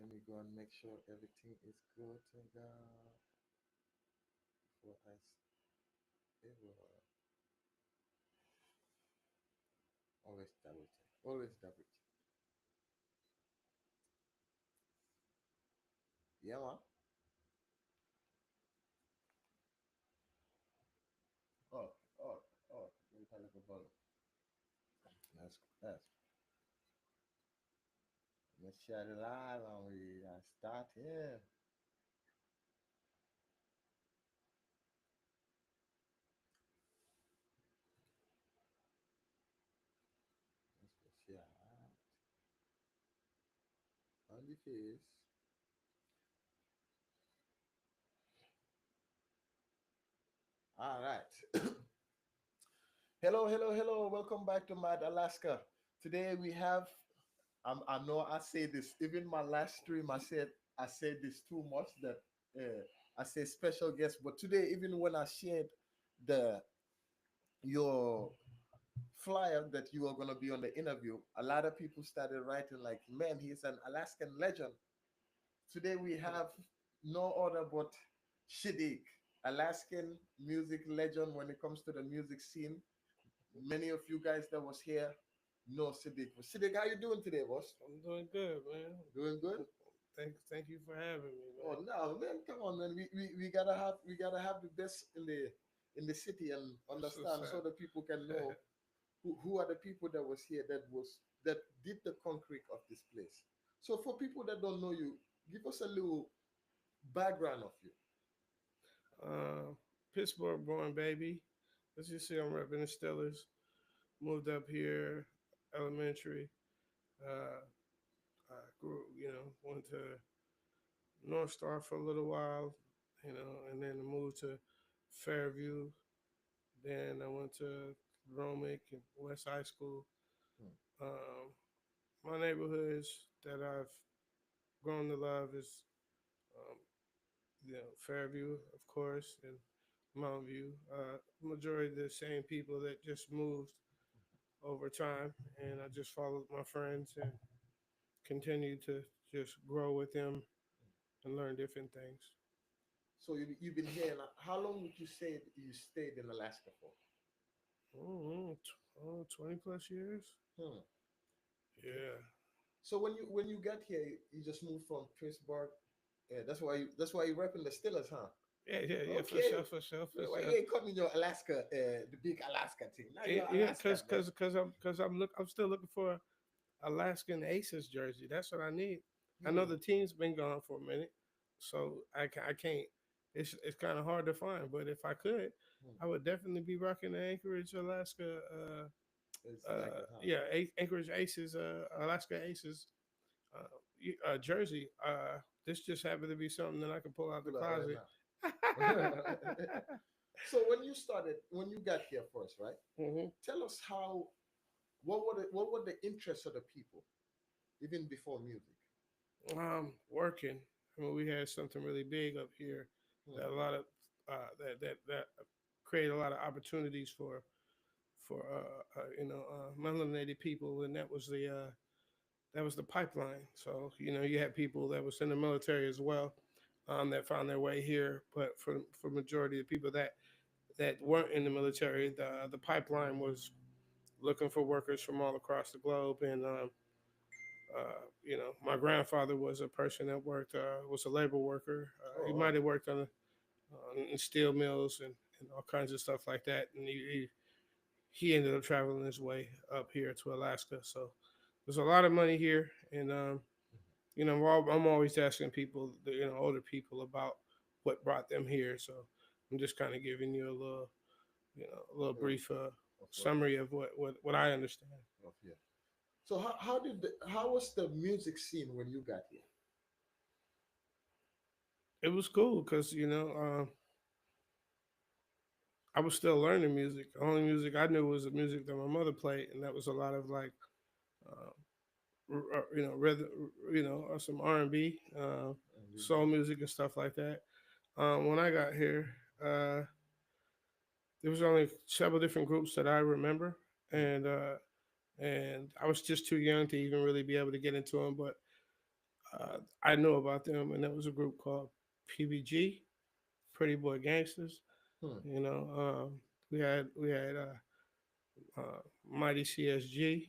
Let me go and make sure everything is good to go before it will always double check. Always double check. Yeah, man. Oh, oh, oh. Let me find a good bottle. That's. Let's share the live and we start here. Let's go share on the face. All right. Hello, hello, hello. Welcome back to Mad Alaska. Today we have I know I say this even my last stream I said this too much that I say special guest, but today even when I shared the your flyer that you are gonna be on the interview, a lot of people started writing like, man, he's an Alaskan legend. Today we have no other but Shadik, Alaskan music legend when it comes to the music scene. Many of you guys that was here know Shadik. Shadik, how you doing today, boss? I'm doing good, man. Doing good? Thank you for having me, Oh man. no, man, come on, man. We gotta have the best in the city and That's what's understand so up. that people can know who are the people that was here that did the concrete of this place. So for people that don't know you, give us a little background of you. uh, Pittsburgh born baby. As you see, I'm repping the Steelers. Moved up here, elementary. Uh, I grew, went to North Star for a little while, and then moved to Fairview. Then I went to Romick and West High School. Hmm. Um, my neighborhoods that I've grown to love is um, Fairview, of course, and Mountain View. Majority of the same people that just moved over time, and I just followed my friends and continued to just grow with them and learn different things. So you've been here. How long would you say you stayed in Alaska for? Mm-hmm. 20 plus years. Hmm. Okay. Yeah. So when you got here, you just moved from Pittsburgh. Yeah, that's why you repping the Steelers, huh? Yeah, for Okay. sure, for sure, for Why sure. you ain't coming your Alaska, the big Alaska team? Now you're Yeah, Alaska, man. I'm still looking for a Alaskan Aces jersey. That's what I need. I know Hmm. the team's been gone for a minute, so I can't. It's kind of hard to find. But if I could, Hmm. I would definitely be rocking the Anchorage, Alaska. It's like that, huh? Yeah, Anchorage Aces, Alaska Aces jersey. This just happened to be something that I can pull out the Pull out right closet. now. So when you got here first, right? hmm Tell us what were the interests of the people even before music? Working. I mean, we had something really big up here Hmm. that a lot of that created a lot of opportunities for melanated people, and that was the pipeline. So you had people that was in the military as well, that found their way here. But for majority of people that weren't in the military, the pipeline was looking for workers from all across the globe. And my grandfather was a person that worked was a labor worker. He Oh, might have worked in steel mills and all kinds of stuff like that. And he ended up traveling his way up here to Alaska. So there's a lot of money here, and I'm always asking people, older people, about what brought them here. So I'm just kind of giving you a little oh, brief of what? summary of what I understand. Of here. So how was the music scene when you got here? It was cool because I was still learning music. The only music I knew was the music that my mother played, and that was a lot of like uh, rather some R&B, And soul music and stuff like that. When I got here, uh, there was only several different groups that I remember, hmm, and I was just too young to even really be able to get into them. But I knew about them, and there was a group called PBG, Pretty Boy Gangsters. Hmm. You know, we had Mighty CSG,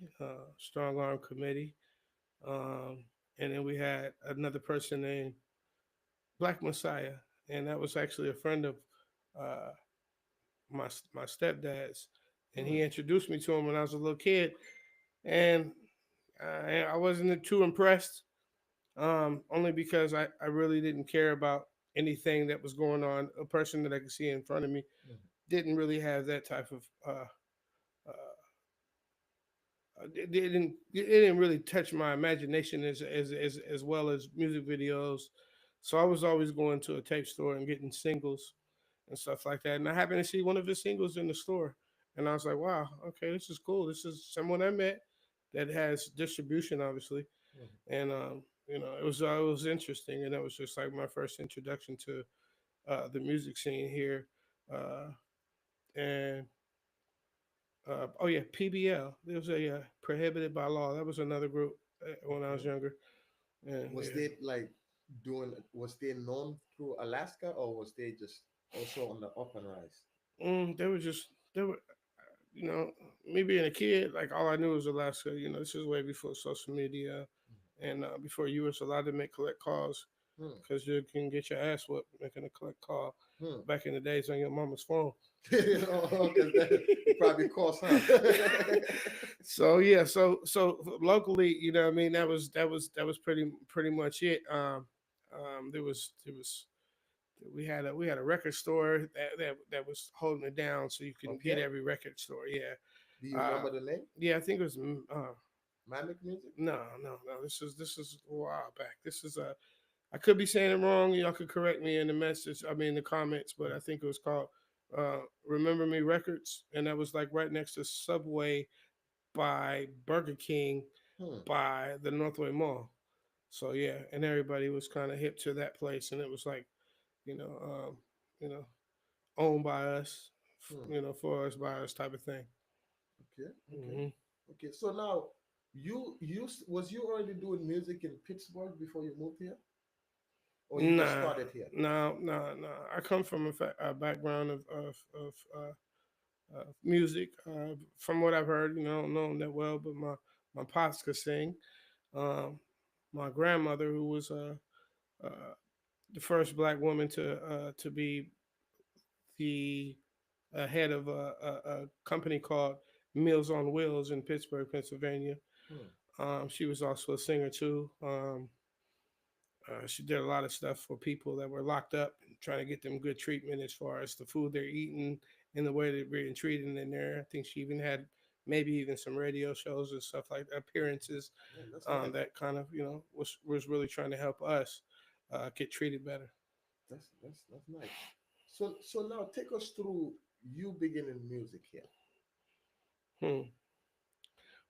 Strong Arm Committee, um, and then we had another person named Black Messiah, and that was actually a friend of uh, my stepdad's, and Hmm. he introduced me to him when I was a little kid, and I wasn't too impressed, only because I really didn't care about anything that was going on. A person that I could see in front of me Hmm. didn't really have that type of uh, it didn't really touch my imagination as well as music videos. So I was always going to a tape store and getting singles and stuff like that. And I happened to see one of his singles in the store, and I was like, "Wow, okay, this is cool. This is someone I met that has distribution, obviously." Hmm. And it was interesting, and that was just like my first introduction to the music scene here. Uh, and Oh yeah, PBL. There was a prohibited by law. That was another group when I was Okay. younger. And Was yeah, they like doing? Was they known through Alaska, or was they just also on the up and rise? they were me being a kid, like all I knew was Alaska. This is way before social media, and before you was allowed to make collect calls Hmm. because you can get your ass whooped making a collect call Hmm. back in the days on your mama's phone. Oh, because it probably cost, huh? So yeah, so locally, what I mean, that was pretty much it. There was we had a record store that was holding it down, so you can hit Okay. every record store. Yeah, Do you uh, remember the name? yeah, I think it was. Mamic Music. No, no, no. This is a while back. This is I could be saying it wrong. Y'all could correct me in the message. I mean, the comments, but I think it was called "Remember Me Records," and that was like right next to Subway by Burger King Hmm. by the Northway Mall. So yeah, and everybody was kind of hip to that place, and it was like you know, um, you know, owned by us, Hmm. for us by us type of thing. Okay. Okay. hmm Okay. So now, was you already doing music in Pittsburgh before you moved here, or you just Nah, started here? no, no, no. I come from a background of music. From what I've heard, I don't know them that well, but my pops could sing. Um, my grandmother, who was uh, the first black woman to be the head of a company called Meals on Wheels in Pittsburgh, Pennsylvania. Hmm. She was also a singer too. She did a lot of stuff for people that were locked up, trying to get them good treatment as far as the food they're eating and the way they're being treated in there. I think she even had maybe even some radio shows and stuff like that, appearances Yeah, that's nice. that kind of was really trying to help us get treated better. That's nice. So now take us through you beginning music here. Hmm.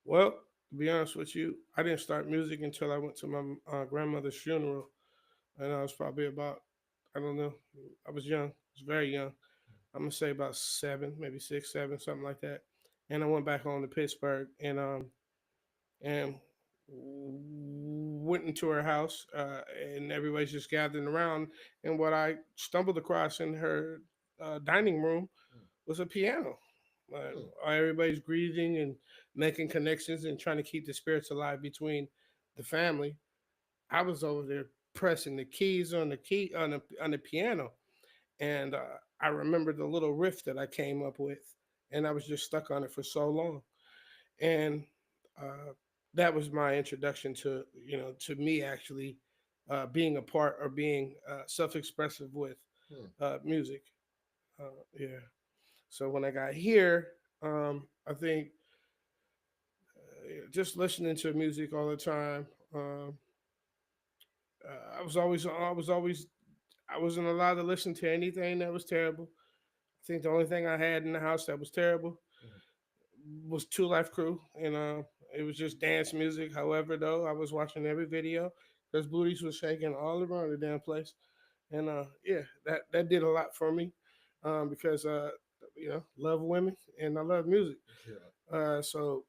Well, to be honest with you, I didn't start music until I went to my grandmother's funeral, and I was probably about, I don't know, I was young, I was very young. I'm gonna say about 7, maybe 6, 7, something like that. And I went back home to Pittsburgh and went into her house, and everybody's just gathering around. And what I stumbled across in her dining room Hmm. was a piano. Hmm. Everybody's grieving and making connections and trying to keep the spirits alive between the family. I was over there pressing the keys on the key on the piano, and I remember the little riff that I came up with, and I was just stuck on it for so long, and uh, that was my introduction to me actually being a part or being self-expressive with Hmm. music. Yeah. So when I got here, I think just listening to music all the time. Um, I wasn't allowed to listen to anything that was terrible. I think the only thing I had in the house that was terrible Hmm. was Two Life Crew, and it was just dance music. However, though, I was watching every video because booties was shaking all around the damn place, and yeah, that did a lot for me because love women and I love music. Yeah. So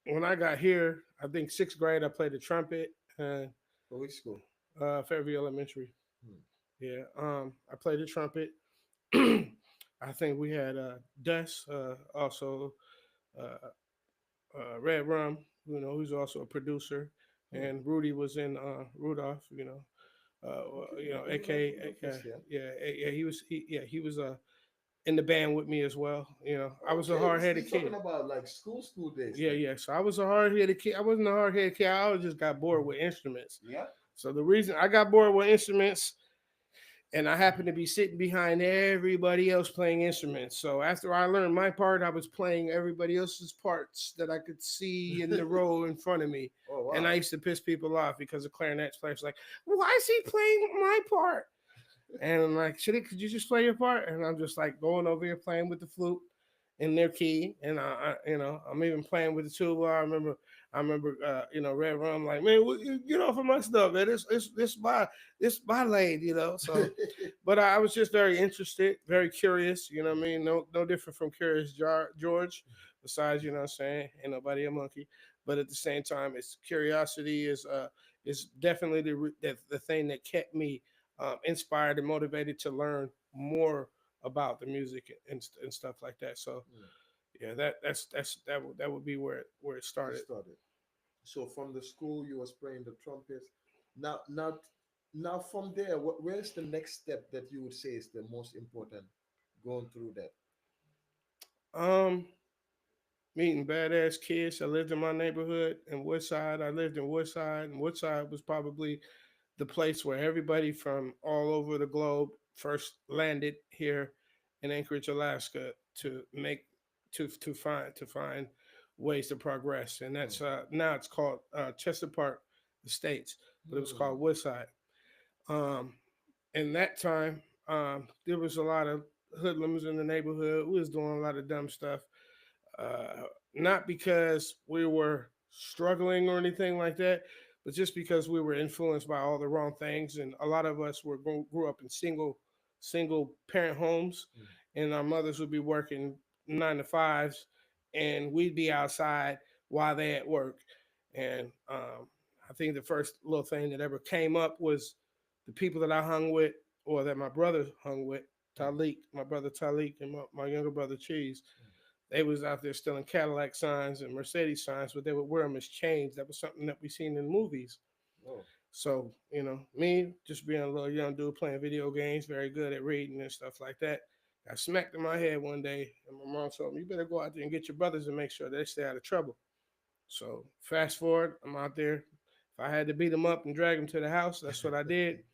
when I got here, I think sixth grade, I played the trumpet. Which school? Fairview Elementary. Hmm. Yeah. I played the trumpet. I think we had Des, also uh, Red Rum, who's also a producer, Hmm. and Rudy was in Rudolph, Okay, aka Rudolph is here. yeah, he was in the band with me as well. I was a Okay, we're hard still headed talking kid. about like school days Yeah, then. yeah. So I was a hard headed kid. I wasn't a hard headed kid. I just got bored with instruments. Yeah. So the reason I got bored with instruments, and I happened to be sitting behind everybody else playing instruments. So after I learned my part, I was playing everybody else's parts that I could see in the row in front of me. Oh And I wow. used to piss people off because the clarinet player's like, "Why is he playing my part?" And I'm like, Shadik, could you just play your part? And I'm just like going over here playing with the flute in their key, and I'm even playing with the tuba. I remember, Red Rum like, man, get off of my stuff, man. This my lane, So, but I was just very interested, very curious. You know what I mean? No different from Curious George. Besides, you know what I'm saying, ain't nobody a monkey. But at the same time, it's curiosity is definitely the thing that kept me inspired and motivated to learn more about the music and stuff like that. So Hmm. yeah, that would be where it It started. started. So from the school, you was playing the trumpet. Now, from there, where's the next step that you would say is the most important going through that? Um, Meeting badass kids. I lived in my neighborhood in Woodside. I lived in Woodside, and Woodside was probably the place where everybody from all over the globe first landed here in Anchorage, Alaska, to make to find ways to progress. And Hmm. that's now it's called Chester Park Estates, but it was Hmm. called Woodside. Um, in that time, there was a lot of hoodlums in the neighborhood. We was doing a lot of dumb stuff, not because we were struggling or anything like that, but just because we were influenced by all the wrong things. And a lot of us grew up in single parent homes, Hmm. and our mothers would be working 9 to 5s, and we'd be outside while they at work. And I think the first little thing that ever came up was the people that I hung with, or that my brother hung with, Hmm. Talik, my brother Talik, and my younger brother Cheese. They was out there stealing Cadillac signs and Mercedes signs, but they would wear them as chains. That was something that we seen in movies. Oh. So, me just being a little young dude playing video games, very good at reading and stuff like that. Got smacked in my head one day, and my mom told me, "You better go out there and get your brothers and make sure they stay out of trouble." So, fast forward, I'm out there. If I had to beat them up and drag them to the house, that's what I did.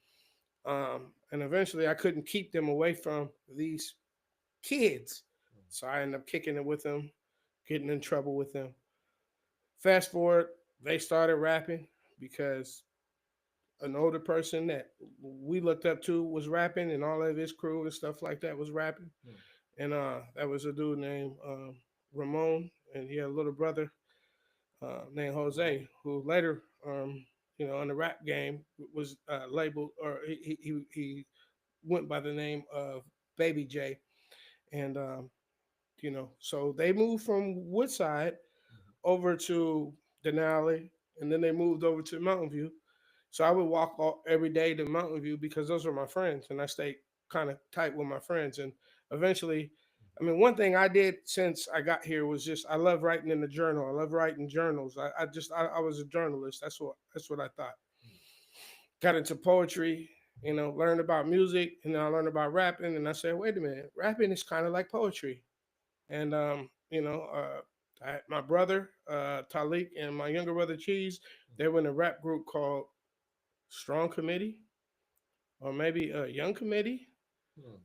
And eventually, I couldn't keep them away from these kids, so I ended up kicking it with them, getting in trouble with them. Fast forward, they started rapping because an older person that we looked up to was rapping, and all of his crew and stuff like that was rapping. Hmm. And that was a dude named Ramon, and he had a little brother named Oh. Jose, who later, in the rap game was labeled, or he went by the name of Baby J. And so they moved from Woodside over to Denali, and then they moved over to Mountain View. So I would walk every day to Mountain View because those were my friends, and I stayed kind of tight with my friends. And eventually, I mean, one thing I did since I got here was just I love writing in the journal. I love writing journals. I was a journalist. That's what I thought. Got into poetry, learned about music, and then I learned about rapping, and I said, wait a minute, rapping is kind of like poetry. And my brother Talik and my younger brother Cheese, they were in a rap group called Strong Committee, or maybe Young Committee. Hmm.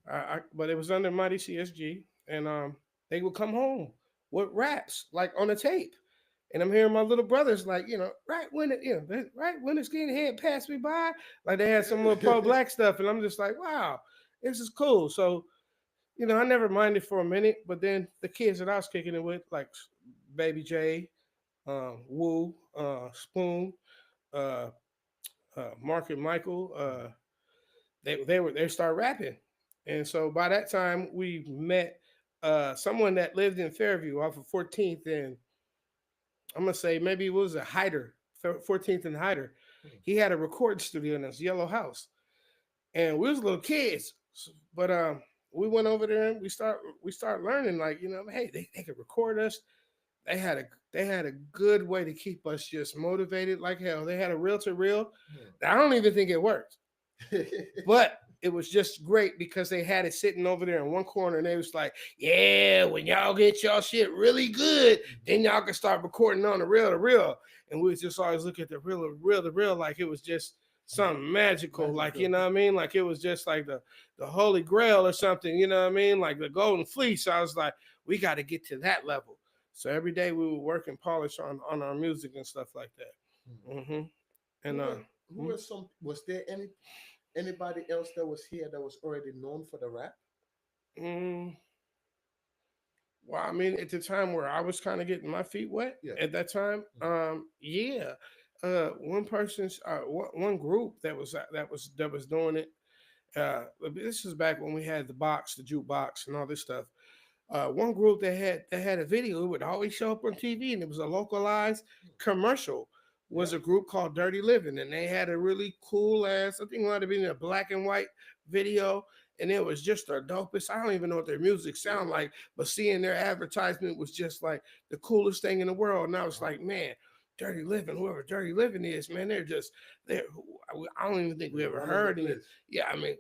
But it was under Mighty CSG, and they would come home with raps like on a tape. And I'm hearing my little brothers like, right when it's getting head passed me by, like they had some little pro black stuff, and I'm just like, wow, this is cool. So I never minded for a minute, but then the kids that I was kicking it with, like Baby J, Woo, Spoon, uh, Mark and Michael, they started rapping, and so by that time we met someone that lived in Fairview off of 14th, and I'm gonna say maybe it was a Hyder, 14th and Hyder. Hmm. He had a recording studio in his yellow house, and we was little kids. But we went over there and we start learning, like, hey, they could record us. They had a they had a good way to keep us just motivated like hell. They had a reel to reel. I don't even think it worked, Hmm. but it was just great because they had it sitting over there in one corner, and they was like, "Yeah, when y'all get y'all shit really good, then y'all can start recording on the reel to reel." And we would just always look at the reel to reel like it was just something magical, like, Magical. what I mean, like it was just like the Holy Grail or something, what I mean, like the Golden Fleece. So I was like, we got to get to that level. So every day we would work and polish on our music and stuff like Hmm. that. And Who were who were some? Was there anybody else that was here that was already known for the rap? mm, well, I mean, at the time where I was kind of getting my feet wet Yeah. at that time, Hmm. yeah, one group that was doing it. This is back when we had the jukebox, and all this stuff. One group that had a video, it would always show up on TV, and it was a localized commercial. Yeah. Was a group called Dirty Living, and they had a really cool ass. I think it might have been a black and white video, and it was just the dopest. I don't even know what their music sound like, but seeing their advertisement was just like the coolest thing in the world. And I was Uh-huh. like, man, Dirty Living, whoever Dirty Living is, man, they're. I don't even think we They're ever running the heard any. place. Yeah, I mean,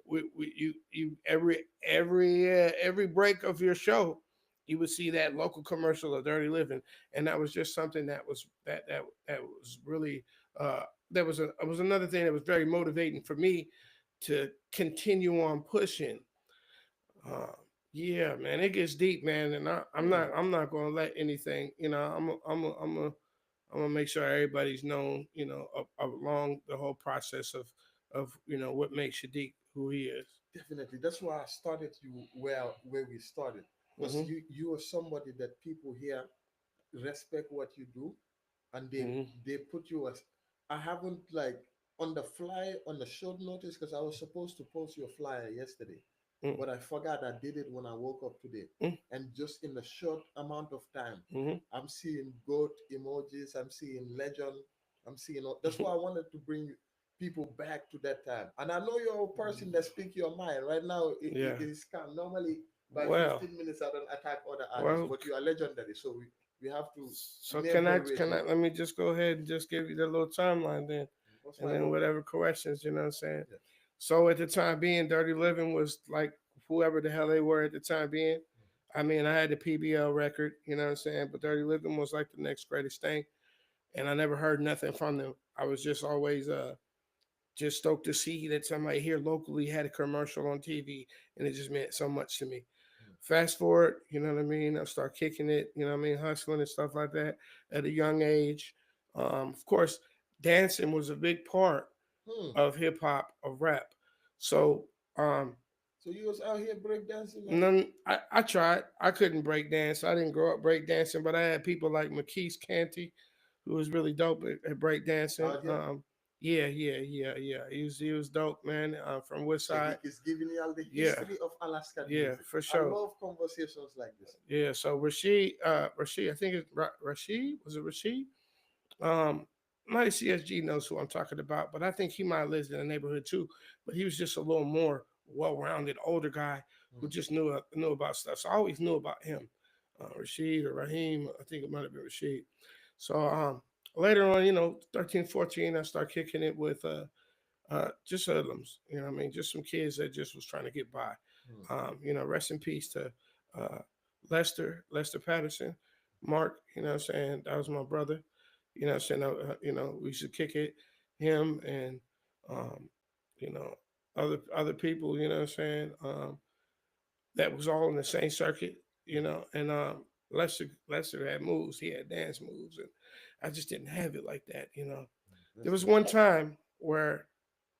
you every break of your show, you would see that local commercial of Dirty Living, and that was just something that was really that was another thing that was very motivating for me to continue on pushing. Uh, yeah, man, it gets deep, man, and Hmm. I'm not gonna let anything, I'm gonna make sure everybody's known, along the whole process of what makes Shadik who he is. Definitely. That's why I started you where we started. Because Hmm. you are somebody that people here respect what you do, and Hmm. they put you as, I haven't like on the fly on the short notice, because I was supposed to post your flyer yesterday, but I forgot I did it when I woke up today. And just in a short amount of time, Hmm. I'm seeing goat emojis, I'm seeing legend, I'm seeing that's why I wanted to bring people back to that time. And I know you're a person that speak your mind right now. Yeah. It is calm normally. By Well, 15 minutes I don't attack other artists, well. but you are legendary, so we have to So name can elevate you. I let me just go ahead and just give you the little timeline then, What's and my then bro? whatever questions, you know what I'm saying. Yeah. So at the time being, Dirty Living was like whoever the hell they were at the time being. I mean, I had the PBL record, you know what I'm saying, but Dirty Living was like the next greatest thing, and I never heard nothing from them. I was just always just stoked to see that somebody here locally had a commercial on TV, and it just meant so much to me. Fast forward, you know what I mean? I start kicking it, you know what I mean, hustling and stuff like that at a young age. Of course, dancing was a big part Hmm. of hip hop, of rap. So um, So you was out here breakdancing and I tried. I couldn't break dance. I didn't grow up break dancing, but I had people like McKees Canty, who was really dope at break dancing. out here. Yeah. He was dope, man. From Woodside. Shadik is giving you all the Yeah, history of Alaskan yeah, music. for I sure. love conversations like this. Yeah, so Rashid, I think it's Rashid. Was it Rashid? My CSG knows who I'm talking about, but I think he might have lived in the neighborhood too. But he was just a little more well-rounded, older guy who Hmm. just knew about stuff. So I always knew about him, Rashid or Raheem. I think it might have been Rashid. So later on, 13, 14, I start kicking it with just hoodlums. You know what I mean? Just some kids that just was trying to get by. Hmm. Rest in peace to uh, Lester Patterson, Mark. You know what I'm saying? That was my brother. You know what I'm saying? We should kick it. Him and um, you know other people. You know what I'm saying? That was all in the same circuit. And Lester had moves. He had dance moves, and I just didn't have it like that. There Rest was in one peace. time where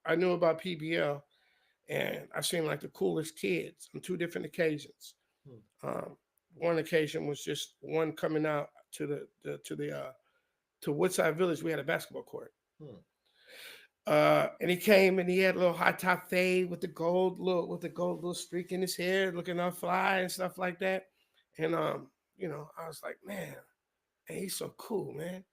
I knew about PBL, and I seemed like the coolest kids on two different occasions. Hmm. Um, one occasion was just one coming out to Woodside Village. We had a basketball court, Hmm. and he came and he had a little high top fade with the gold little streak in his hair, looking all fly and stuff like that. And I was like, man, he's so cool, man.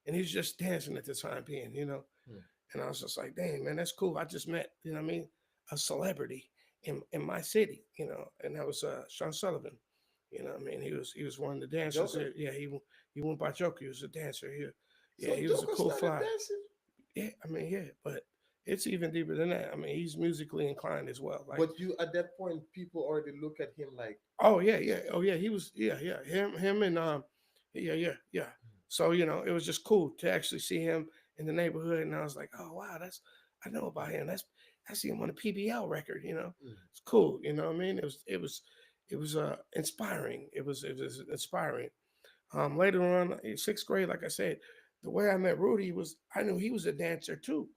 And he was just dancing at the time being. Hmm. And I was just like, dang, man, that's cool. I just met, you know what I mean, a celebrity in my city, you know, and that was Sean Sullivan. You know what I mean? He was one of the dancers Joker. there. Yeah, he went by Joker. He was a dancer here. Yeah, So he was a Joker cool started fly. dancing. Yeah, I mean, yeah, but it's even deeper than that. I mean, he's musically inclined as well. Like, But you at that point, people already look at him like, oh yeah, yeah, oh yeah, he was, yeah, yeah, him and yeah, yeah, yeah. So you know, it was just cool to actually see him in the neighborhood, and I was like, oh wow, that's I know about him. That's I see him on a PBL record. You know, mm, it's cool. You know what I mean? It was inspiring. It was inspiring. Later on in sixth grade, like I said, the way I met Rudy was I knew he was a dancer too.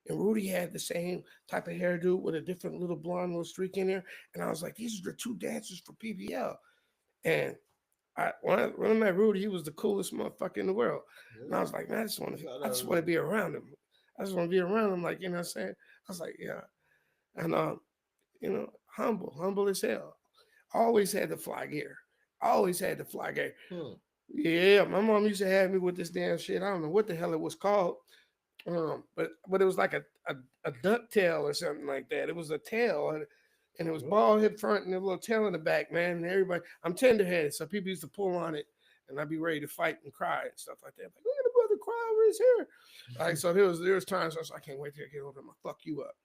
And Rudy had the same type of hairdo with a different little blonde little streak in there. And I was like, these are the two dancers for PBL. And when I met Rudy, he was the coolest motherfucker in the world. And I yeah, was like, man, shout I out just want to Rudy. be around him. I just want to be around him, like, you know what I'm saying? I was like, yeah. And you know, humble as hell. Always had the fly gear. Always had the fly gear. Hmm. Yeah, my mom used to have me with this damn shit. I don't know what the hell it was called. But it was like a duck tail or something like that. It was a tail and it was Well, bald head front and a little tail in the back, man. And everybody, I'm tender headed, so people used to pull on it, and I'd be ready to fight and cry and stuff like that. Like, look at the brother cry over his hair. Like, so there was times I was like, I can't wait till I get older. I'm gonna fuck you up.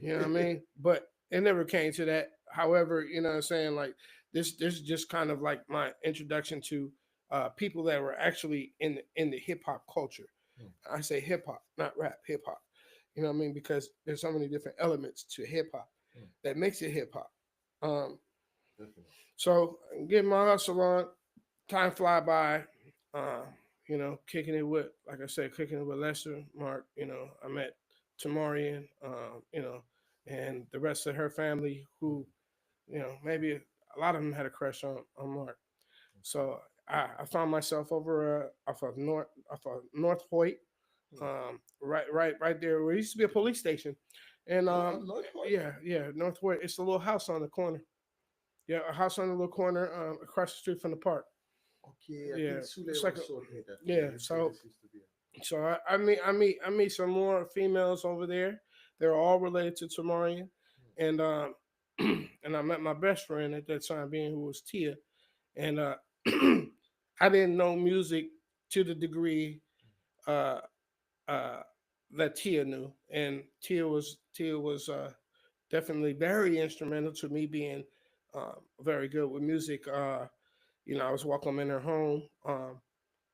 You know what I mean? But it never came to that. However, you know what I'm saying? Like this is just kind of like my introduction to people that were actually in the hip hop culture. hmm, I say hip hop, not rap, hip hop. You know what I mean? Because there's so many different elements to hip hop hmm, that makes it hip hop. Um, definitely. so getting my hustle on, time fly by. Uh, you know, kicking it with, like I said, kicking it with Lester, Mark. You know, I met Tamarian. You know, and the rest of her family, who, you know, maybe a lot of them had a crush on Mark. So I found myself over off of North Hoyt, Hmm. right there where it used to be a police station, and Oh, I'm not quite. yeah, North Hoyt. It's a little house on the corner. Yeah, a house on the little corner across the street from the park. Okay, I Yeah, think Sule it's like was showed me that. Yeah, yeah. he said So this used to be. I meet some more females over there. They're all related to Tamarian, and and I met my best friend at that time being who was Tia, and I didn't know music to the degree uh, uh, that Tia knew, and Tia was definitely very instrumental to me being very good with music. You know, I was welcome in her home.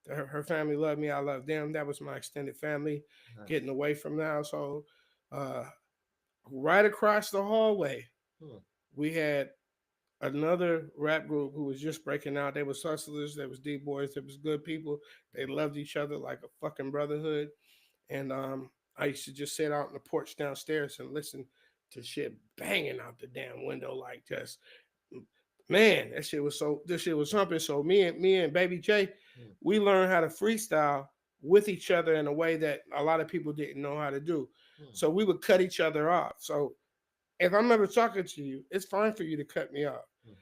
Her family loved me. I loved them. That was my extended family. Nice. Getting away from the household, uh, right across the hallway, Hmm. we had another rap group who was just breaking out. They was hustlers. They was D boys. They was good people. They loved each other like a fucking brotherhood. And I used to just sit out on the porch downstairs and listen to shit banging out the damn window, like just man, that shit was so this shit was humping. So me and Baby J, Hmm. we learned how to freestyle with each other in a way that a lot of people didn't know how to do. Hmm. So we would cut each other off. So if I'm ever talking to you, it's fine for you to cut me off Hmm.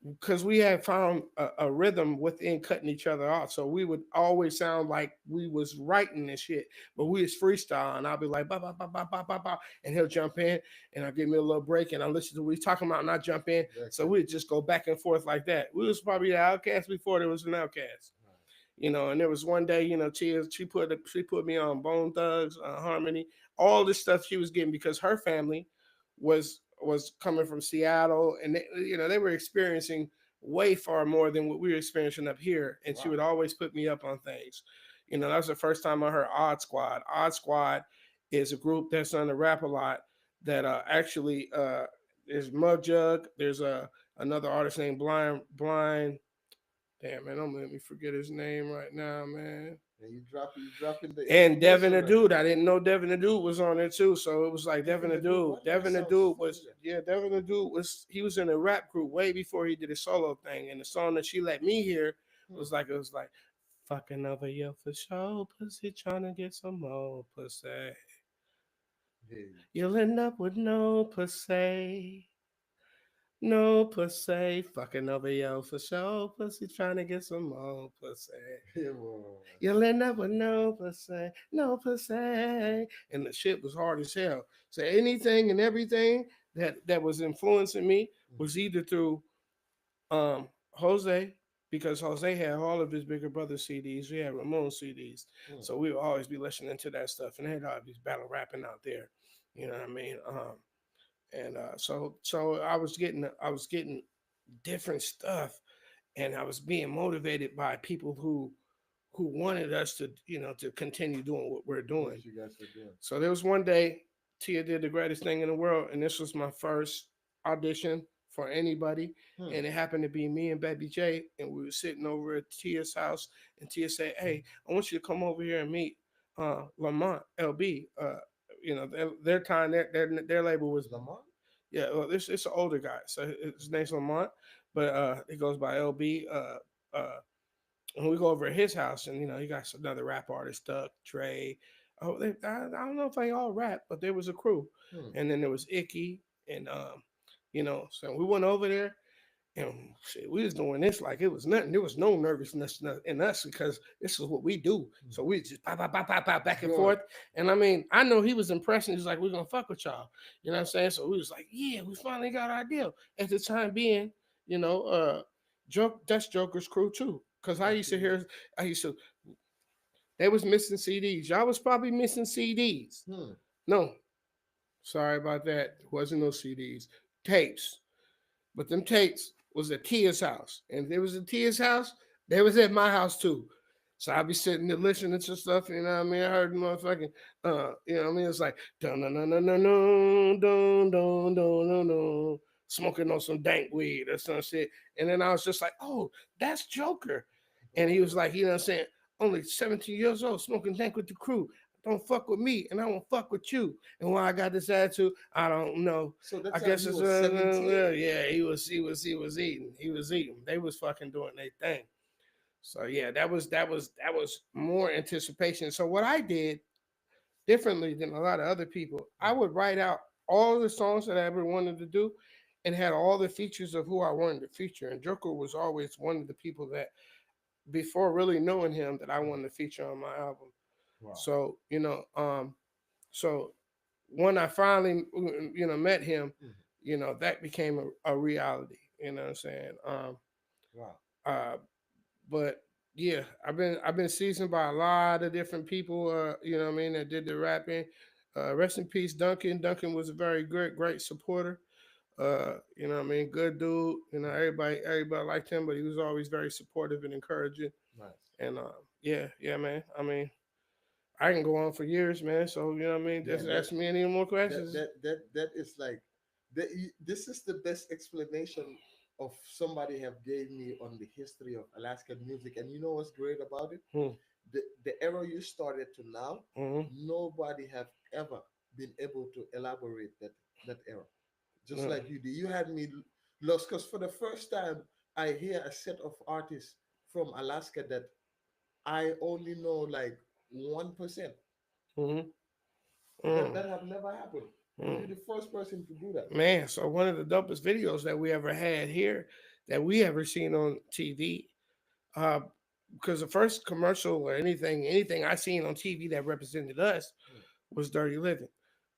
because we had found a rhythm within cutting each other off. So we would always sound like we was writing and shit, but we was freestyle. And I'll be like, ba ba ba ba ba ba ba, and he'll jump in, and I'll give me a little break, and I listen to what he's talking about, and I jump in. So Exactly. we'd just go back and forth like that. We was probably the outcast before there was an outcast. Right. You know, and there was one day, you know, she put me on Bone Thugs, Harmony, all this stuff she was getting because her family was coming from Seattle, and they were experiencing way far more than what we were experiencing up here, and she Wow. would always put me up on things. You know, that was the first time I heard Odd Squad. Odd Squad is a group that's on the rap a lot that actually there's Mug Jug, there's another artist named Blind. Damn, man, don't let me forget his name right now, man. And you dropping the And Devin information the right Dude, now. I didn't know Devin the Dude was on there too. So it was like Devin Devin the the dude. Dude. Why did that Devin the sound so Dude was familiar? yeah, Devin the Dude was he was in a rap group way before he did a solo thing. And the song that she let me hear Hmm. was like fucking over you for sure, pussy trying to get some more pussy. Hey. You'll end up with no pussy. No pussy, fucking over yo for sure. Pussy trying to get some more pussy. Yeah, boy. You'll end up with no pussy, no pussy. And the shit was hard as hell. So anything and everything that was influencing me Mm, was either through Jose, because Jose had all of his bigger brother CDs. We had Ramon CDs. mm, So we would always be listening to that stuff. And they had always battle rapping out there. You know what I mean? And so I was getting different stuff, and I was being motivated by people who wanted us to, to continue doing what we're doing. what you guys were doing. So there was one day Tia did the greatest thing in the world, and this was my first audition for anybody. Hmm. And it happened to be me and Baby J, and we were sitting over at Tia's house, and Tia said, "Hey, I want you to come over here and meet Lamont LB." Their time, their label was, Lamont? yeah. Well, this it's an older guy, so his name's Lamont, but he goes by LB. Uh, and we go over at his house, and he got another rap artist, Duck, Trey. Oh, I don't know if they all rap, but there was a crew, Hmm. and then there was Icky, and so we went over there, and shit, we was doing this like it was nothing. There was no nervousness in us because this is what we do. Hmm. So we just pop back and Good. forth. And I mean, I know he was impressed. And he's like, "We're gonna fuck with y'all," you know what I'm saying? So we was like, "Yeah, we finally got our deal." At the time being, you know, that's Joker's crew too. Cause I used to Okay. hear, I used to, they was missing CDs. Y'all was probably missing CDs. Hmm. No, sorry about that. There wasn't no CDs, tapes. But them tapes was at Tia's house. And if they was at Tia's house, they was at my house too. So I'd be sitting there listening to stuff, you know what I mean? I heard motherfucking, you know what I mean? It's like, dun dun dun dun dun dun dun dun dun dun dun, smoking on some dank weed or some shit. And then I was just like, oh, that's Joker. And he was Oh. like, you know what I'm saying? Only 17 years old, smoking dank with the crew. Don't fuck with me, and I won't fuck with you. And why I got this attitude, I don't know. So that I time guess you it's were 17? yeah. He was eating. They was fucking doing their thing. So yeah, that was more anticipation. So what I did differently than a lot of other people, I Hmm. would write out all the songs that I ever wanted to do, and had all the features of who I wanted to feature. And Joker was always one of the people that, before really knowing him, that I Hmm. wanted to feature on my album. Wow. So so when I finally met him, Hmm. that became a reality. You know what I'm saying? Wow. Uh, but yeah, I've been seasoned by a lot of different people. You know what I mean, that did the rapping. Rest in peace, Duncan. Duncan was a very great supporter. You know what I mean, good dude. Hmm. Everybody liked him, but he was always very supportive and encouraging. Nice. And yeah, man. I mean, I can go on for years, man. So you know what I mean. Yeah, Just ask me any more that questions. that that that is like this is the best explanation of somebody have gave me on the history of Alaskan music. And you know what's great about it? Hmm. The era you started to now, Hmm. nobody have ever been able to elaborate that era. Just No. like you did. You had me lost because for the first time I hear a set of artists from Alaska that I only know like 1%. Hmm. That Mm. have never happened. You're Mm. the first person to do that. Man, so one of the dopest videos that we ever had here, that we ever seen on TV, uh, because the first commercial or anything I seen on TV that represented us Mm, was Dirty Living,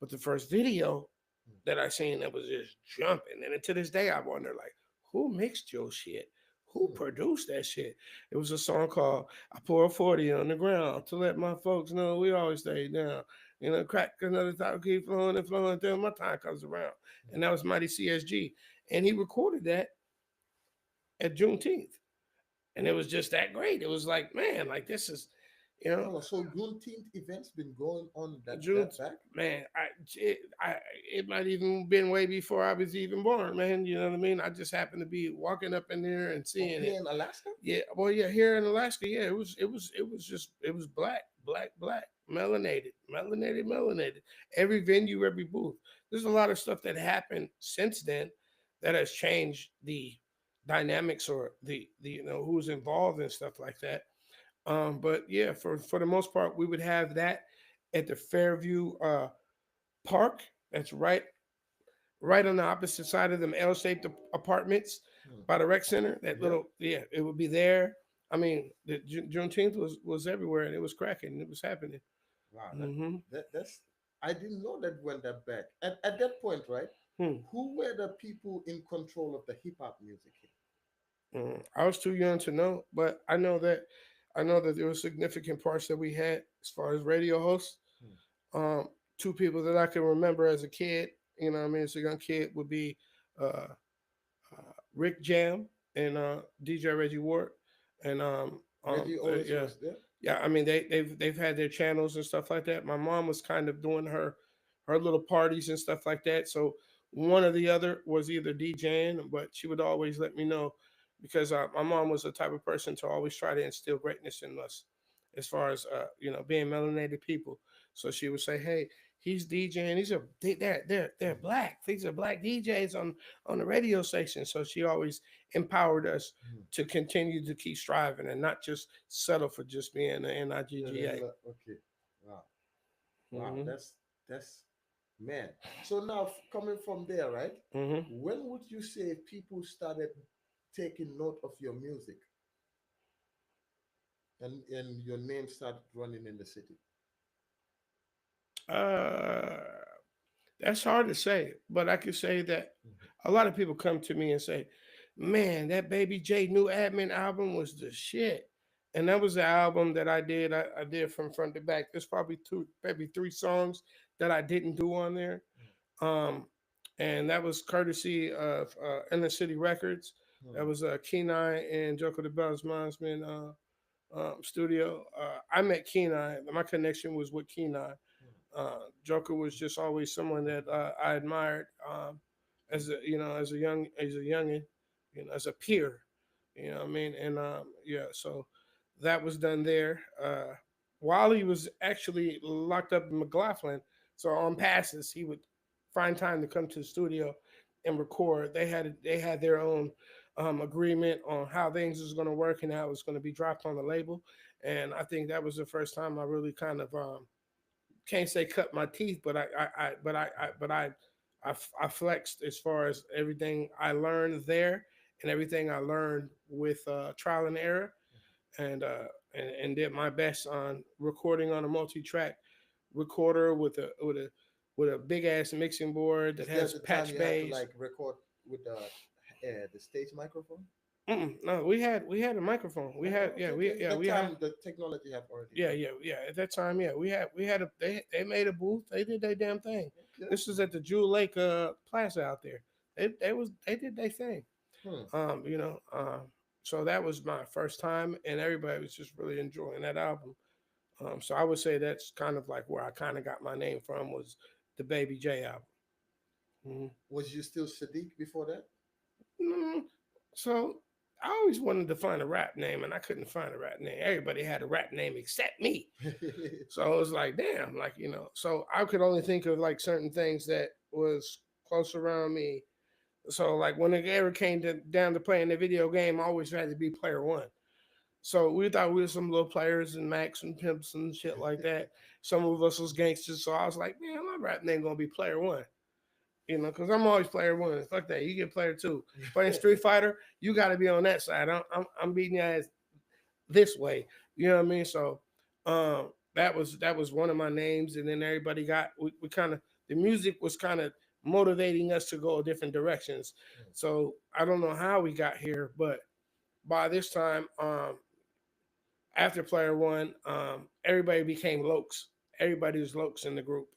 but the first video mm, that I seen that was just jumping, and to this day I wonder, like, who mixed your shit? Who mm. produced that shit? It was a song called "I Pour a 40 on the Ground to let my folks know we always stay down." Crack another time, keep flowing and flowing until my time comes around. And that was Mighty CSG, and he recorded that at Juneteenth, and it was just that great. It was like, man, like this is, you know, Oh, so Juneteenth events been going on June, that back? man, it might even been way before I was even born, man. You know what I mean? I just happened to be walking up in there and Up seeing here it. in Alaska? Yeah, well, yeah, here in Alaska, yeah, it was black, melanated. Every venue, every booth. There's a lot of stuff that happened since then that has changed the dynamics, or the who's involved and stuff like that. But yeah, for the most part, we would have that at the Fairview Park. That's right on the opposite side of them L-shaped apartments Hmm. by the rec center. That Yeah. little, yeah, it would be there. I mean, the Juneteenth was everywhere and it was cracking. It was happening. Wow. Hmm. That's I didn't know that went that back. At that point, right? Hmm. Who were the people in control of the hip hop music here? I was too young to know, but I know that there were significant parts that we had as far as radio hosts. Hmm. Um, Two people that I can remember as a kid, you know, what I mean, as a young kid, would be uh, Rick Jam and DJ Reggie Ward, and Reggie always yeah, was there. yeah. I mean, they've had their channels and stuff like that. My mom was kind of doing her little parties and stuff like that. So one or the other was either DJing, but she would always let me know because my mom was the type of person to always try to instill greatness in us, as far as you know, being melanated people. So she would say, "Hey, he's DJing. They're Mhm. black. These are black DJs on the radio station." So she always empowered us Mhm. to continue to keep striving and not just settle for just being an The NIGGA. regular. Okay. Wow. Wow. Hmm. That's man. So now coming from there, right? Hmm. When would you say people started taking note of your music and your name started running in the city? Uh, that's hard to say, but I could say that Mhm. a lot of people come to me and say, "Man, that Baby J new admin album was the shit." And that was the album that I did. I did from front to back. There's probably two, maybe three songs that I didn't do on there. Um, and that was courtesy of Inner City Records. That Hmm. was Kenai and Joker the Bells Mindsman studio. I met Kenai. My connection was with Kenai. Joker was just always someone that I admired as a as a youngin, as a peer. You know what I mean? And yeah, so that was done there. While he was actually locked up in McLaughlin, so on passes he would find time to come to the studio and record. They had their own agreement on how things was going to work and how it was going to be dropped on the label. And I think that was the first time I really kind of can't say cut my teeth, but I flexed as far as everything I learned there and everything I learned with trial and error, and did my best on recording on a multi-track recorder with a big ass mixing board that Is that has the time patch you had to bays. like record with the stage microphone? No, we had a microphone. We had Okay, okay. we That had. time the technology have already Yeah, come. yeah, yeah. At that time, yeah, we had a they made a booth. They did their damn thing. Okay. This was at the Jewel Lake Plaza out there. They did their thing. Hmm. Um, you know, um, so that was my first time, and everybody was just really enjoying that album. So I would say that's kind of like where I kind of got my name from was the Baby J album. Mhm. Was you still Shadik before that? Mm, so I always wanted to find a rap name, and I couldn't find a rap name. Everybody had a rap name except me. So I was like, damn, like, so I could only think of like certain things that was close around me. So like when it ever came down to playing the video game, I always had to be player one. So we thought we were some little players and Max and pimps and shit like that. Some of us was gangsters. So I was like, man, my rap name gonna be player one. Because I'm always player one. Fuck that. You get player two. Playing Street Fighter, you got to be on that side. I'm beating your ass this way. You know what I mean? So that was one of my names, and then everybody got we kind of the music was kind of motivating us to go different directions. So I don't know how we got here, but by this time, after player one, everybody became lokes. Everybody was lokes in the group.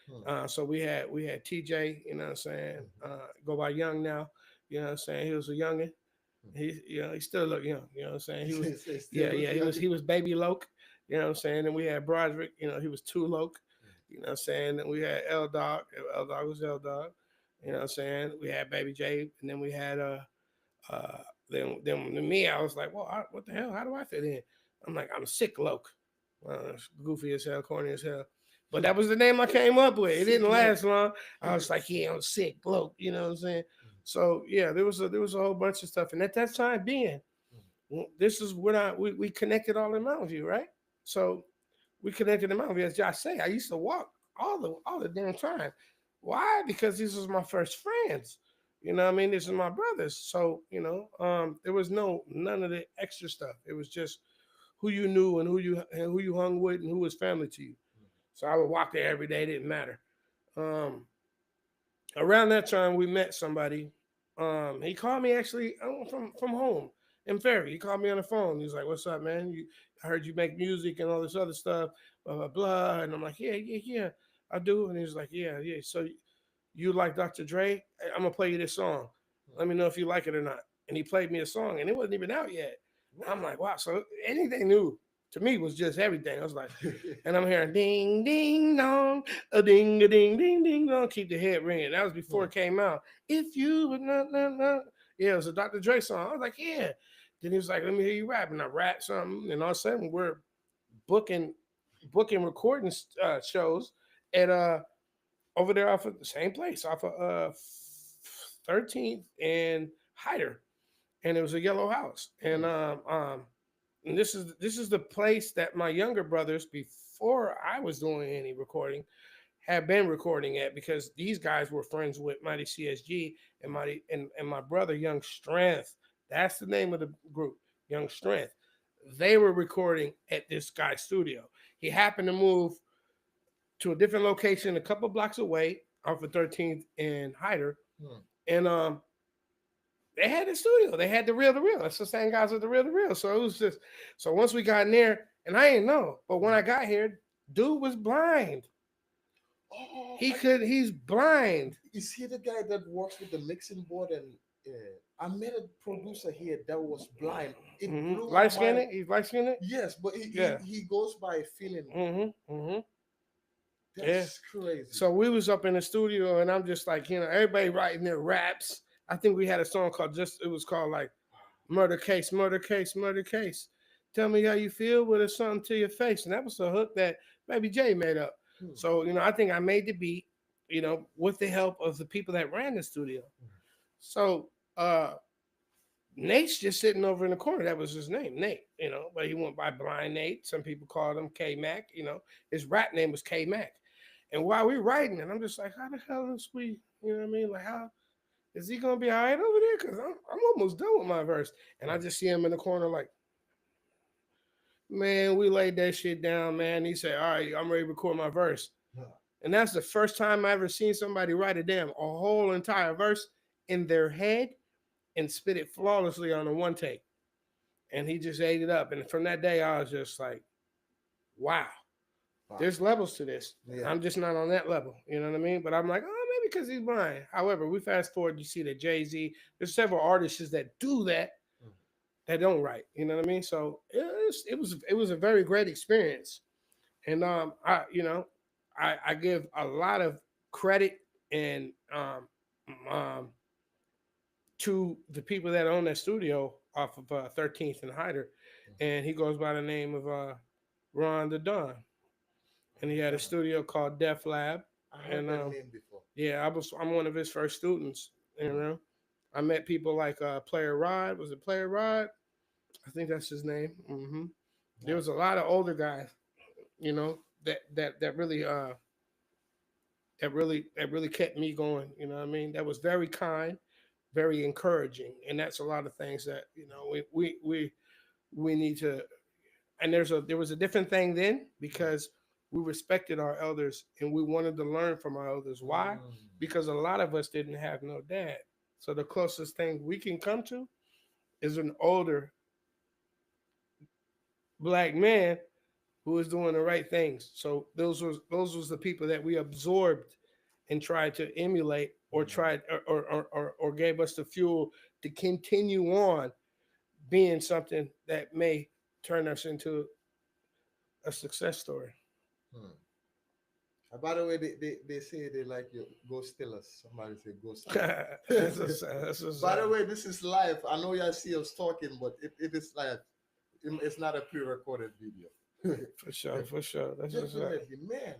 Hmm. So we had TJ, you know what I'm saying? Mhm. Go by Young now, you know what I'm saying? He was a youngin'. Hmm. He still looked young. You know what I'm saying? He was, It still yeah, look yeah. He young. was he was baby Loke. You know what I'm saying? And we had Broderick. He was two Loke. You know what I'm saying? And we had L Dog. L Dog was L Dog. You know what I'm saying? We had Baby J, and then we had uh then me. I was like, well, what the hell? How do I fit in? I'm like, I'm sick Loke. Goofy as hell, corny as hell. But that was the name I came up with. It Sick didn't look. last long. I was like, yeah, I'm sick bloke. You know what I'm saying? So yeah, there was a whole bunch of stuff, and at that time being, this is when we connected all in Mountain View, right? So we connected in Mountain View. As Josh say, I used to walk all the damn time. Why? Because these was my first friends. You know what I mean? This is my brothers. So, there was none of the extra stuff. It was just who you knew and who you hung with and who was family to you. So I would walk there every day, it didn't matter. Um, Around that time we met somebody. He called me actually from home in Ferry. He called me on the phone. He was like, "What's up, man? I heard you make music and all this other stuff, blah blah blah." And I'm like, "Yeah, yeah, yeah, I do." And he was like, "Yeah, yeah. So you like Dr. Dre? I'm gonna play you this song. Let me know if you like it or not." And he played me a song, and it wasn't even out yet. I'm like, wow. So anything new to me was just everything. I was like, and I'm hearing ding ding dong, a ding ding ding dong, keep the head ringing. That was before it came out. If you would not, yeah, it was a Dr. Dre song. I was like, yeah. Then he was like, let me hear you rap, and I rap something, and all of a sudden we're booking recording shows at over there off of the same place, off of 13th and Hyder, and it was a yellow house. And this is the place that my younger brothers, before I was doing any recording, had been recording at, because these guys were friends with Mighty CSG and my brother Young Strength. That's the name of the group, Young Strength. They were recording at this guy's studio. He happened to move to a different location a couple blocks away off of 13th and Hyder. And they had the studio. They had the real. That's the same guys with the real. So it was just, so once we got in there, and I didn't know, but when I got here, dude was blind. Oh, He's blind. is he the guy that works with the mixing board? And I met a producer here that was blind. It blew my Light mind. skinned. He's light skinned. Yes, but Yeah. he goes by feeling. Yeah. That's crazy. So we was up in the studio, and I'm just like, everybody writing their raps. I think we had a song called it was called like Murder Case, Murder Case, Murder Case. Tell me how you feel with a something to your face. And that was a hook that Baby J made up. So, I think I made the beat, with the help of the people that ran the studio. So Nate's just sitting over in the corner. That was his name, Nate, but he went by Blind Nate. Some people called him K Mac, his rap name was K Mac. And while we writing, and I'm just like, how the hell is we, what I mean? Like, how is he gonna be all right over there? Because I'm almost done with my verse. And I just see him in the corner, like, man, we laid that shit down, man. He said, all right, I'm ready to record my verse. And that's the first time I ever seen somebody write it down, a whole entire verse in their head and spit it flawlessly on a one take. And he just ate it up. And from that day, I was just like, wow, there's levels to this. Yeah. I'm just not on that level. You know what I mean? But I'm like, oh, maybe because he's blind. However, we fast forward, you see that Jay-Z, there's several artists that do that that don't write. You know what I mean? So it was a very great experience. And I give a lot of credit and um, to the people that own that studio off of 13th and Hyder, and he goes by the name of Ron the Don, and he had a studio called Def Lab. I heard that name before. Yeah, I'm one of his first students. I met people like Player Rod. Was it Player Rod? I think that's his name. There was a lot of older guys, that really that really kept me going. You know what I mean? That was very kind, very encouraging, and that's a lot of things that we need to. And there was a different thing then, because we respected our elders and we wanted to learn from our elders. Why? Because a lot of us didn't have no dad. So the closest thing we can come to is an older black man who is doing the right things. So those was the people that we absorbed and tried to emulate, or tried or gave us the fuel to continue on being something that may turn us into a success story. By the way, they say they like you. Go Steelers. Somebody say go Steelers. By the way, this is live. I know y'all see us talking, but it is live. It's not a pre-recorded video. For sure. That's definitely, man.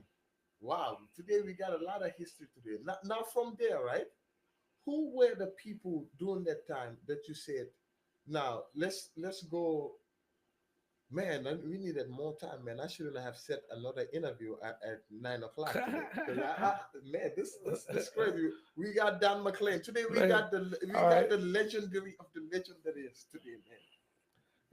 Wow. Today we got a lot of history today. Now from there, right? Who were the people during that time that you said, now let's go Man, we needed more time, man. I shouldn't have set another interview at 9 o'clock today. Because man, this crazy. We got Dan McLean today. We Man, got the we all right. got the legendary of the legendaries today, man.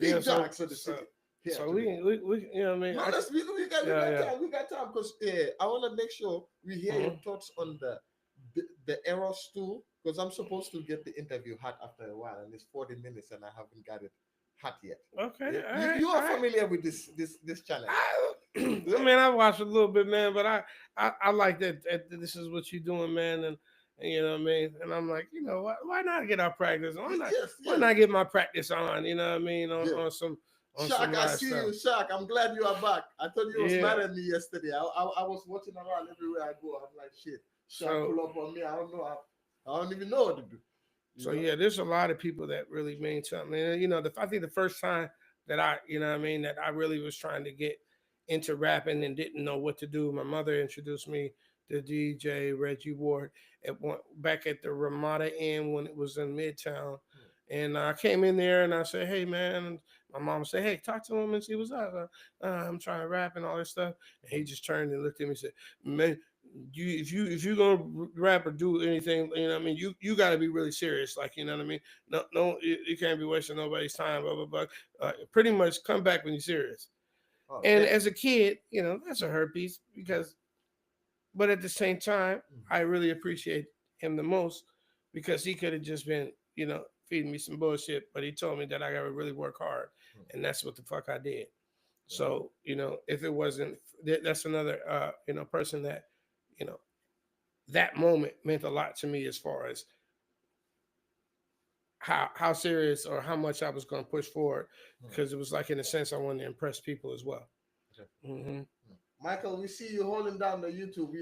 Yeah, Big dogs of the so city here so today. we you know what I mean? No, we Yeah, got yeah. time. We got time because I want to make sure we hear your Mm-hmm. thoughts on the errors too. Because I'm supposed to get the interview hot after a while, and it's 40 minutes, and I haven't got it hot yet. Okay, Yeah, all you right, you all are right. familiar with this channel, I yeah? mean, I watched a little bit, man, but I like that this is what you're doing, man, and you know what I mean. And I'm like, you know, why not get our practice? Yes, Why yes, not get my practice on? You know what I mean? yeah. On Shark, some I live see stuff. you, Shark. I'm glad you are back. I thought you was Yeah. mad at me yesterday. I was watching around everywhere I go. I'm like, shit. Shark So pull up on me. I don't know. I don't even know what to do. You so know? yeah, there's a lot of people that really mean something. And you know, I think the first time that you know what I mean, that I really was trying to get into rapping and didn't know what to do, my mother introduced me to DJ Reggie Ward back at the Ramada Inn when it was in Midtown. And I came in there and I said, "Hey, man," and my mom said, "Hey, talk to him and see what's up. I'm trying to rap and all this stuff." And he just turned and looked at me and said, "Man, if you gonna rap or do anything, you know what I mean, you got to be really serious, like, you know what I mean. No, you can't be wasting nobody's time, blah blah blah. Pretty much come back when you're serious." Oh, And damn. as a kid, you know, that's a hurt piece because, but at the same time, I really appreciate him the most because he could have just been, you know, feeding me some bullshit, but he told me that I got to really work hard, and that's what the fuck I did. Yeah. So, you know, if it wasn't, that's another, you know, person that, you know, that moment meant a lot to me as far as how serious or how much I was going to push forward, because it was like, in a sense, I wanted to impress people as well. Okay. Mm-hmm. Michael, we see you holding down the YouTube.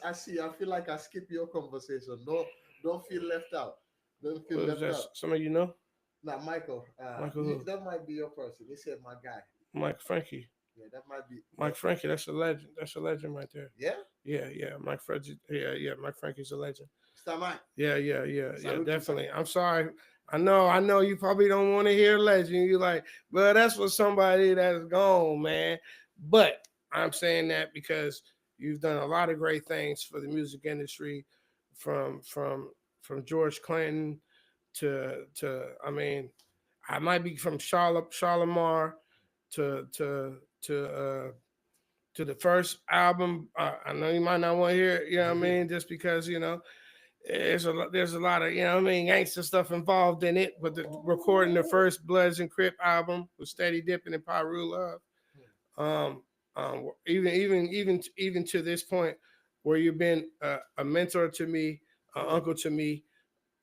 I see. I feel like I skip your conversation. Don't feel left out. Don't feel What was left that? out. Somebody you know? Now, Michael, Michael who? that might be your person. He said my guy. Mike Frankie. Yeah, that might be. Mike Frankie, that's a legend. That's a legend right there. Yeah, Yeah, yeah. Mike Frankie. Yeah, yeah. Mike Frankie's a legend. Mr. Mike. Yeah, Salute to sir. definitely. I'm sorry. I know you probably don't want to hear legend. You like, well, that's for somebody that's gone, man. But I'm saying that because you've done a lot of great things for the music industry, from from from George Clinton to I mean, I might be from Charlemagne's to to to uh to the first album. I know you might not want to hear it, you know what I mean, just because, you know, there's a lot of, you know what I mean, gangster stuff involved in it. But recording the first Bloods and Crip album with Steady Dipping and Pyru Love, um, even to this point, where you've been a mentor to me, an uncle to me,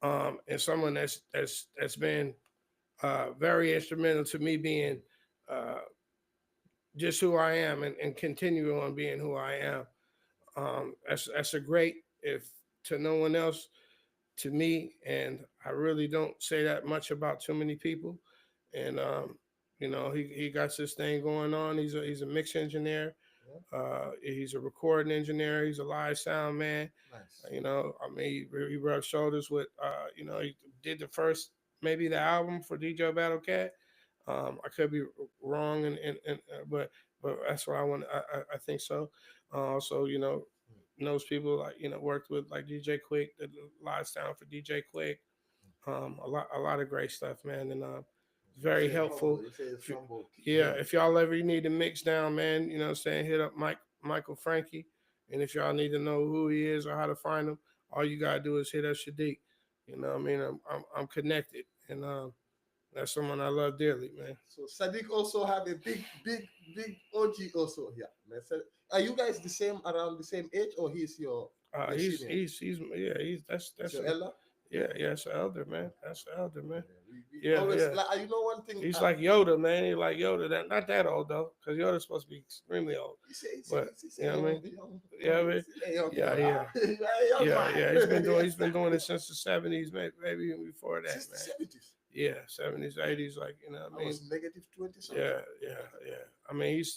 and someone that's been very instrumental to me being uh, just who I am, and continue on being who I am. That's a great, if to no one else, to me, and I really don't say that much about too many people. And you know, he got this thing going on. He's a mix engineer. Yeah, He's a recording engineer. He's a live sound man. nice. You know, I mean, he rubbed shoulders with. You know, he did the first, maybe the album for DJ Battle Cat. I could be wrong, but that's what I want. I think so. Also, you know, knows people, like, you know, worked with like DJ Quick, did live sound for DJ Quick. A lot of great stuff, man, and You very say humble. helpful. You say it's If you, humble. yeah, Yeah. if y'all ever need a mix down, man, you know what I'm saying, hit up Michael Frankie. And if y'all need to know who he is or how to find him, all you gotta do is hit up Shadik. You know what I mean? I'm connected, and that's someone I love dearly, man. So Sadiq also have a big OG also here. Man. So, are you guys the same around the same age, or he's your senior? He's yeah, he's It's that's your a elder. yeah, it's an elder, man. That's the elder, Yeah, man. we Yeah, always yeah. like you know one thing. He's like Yoda, man. He's like Yoda. Not that old though, because Yoda's supposed to be extremely old. But He you say know what I mean? Yeah, I he mean, say young yeah, fella. yeah, You a young yeah. He's been man. doing it since the '70s, maybe even before that, Since the man. 70s. Yeah, '70s, '80s, like, you know what I I mean? was negative 20 something. Yeah, yeah, yeah. I mean, he's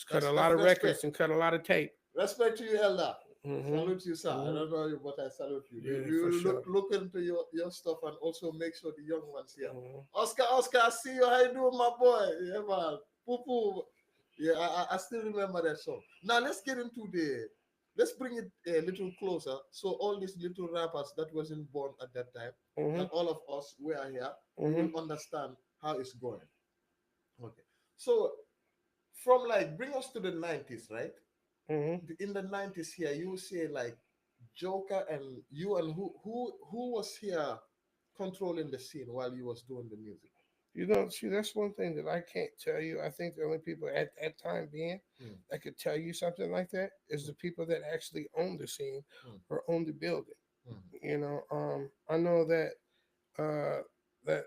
cut a lot That's of respect. records and cut a lot of tape. Respect to you, elder. Mm-hmm. Salute you, sir. I Mm-hmm. don't know you, but I salute you. Yeah, We for will sure. look into your stuff and also make sure the young ones here. Mm-hmm. Oscar, I see you. How you doing, my boy? Yeah, man. Poo poo. Yeah, I still remember that song. Now let's get into let's bring it a little closer. So all these little rappers that wasn't born at that time, Mm-hmm. and all of us we are here, we Mm-hmm. will understand how it's going. Okay. So from like bring us to the 90s, right? Mm-hmm. In the 90s here, you say like Joker and you and who was here controlling the scene while you was doing the music? You know, see, that's one thing that I can't tell you. I think the only people at that time being Mm, that could tell you something like that is mm, the people that actually own the scene mm, or own the building. mm, You know, I know that uh, that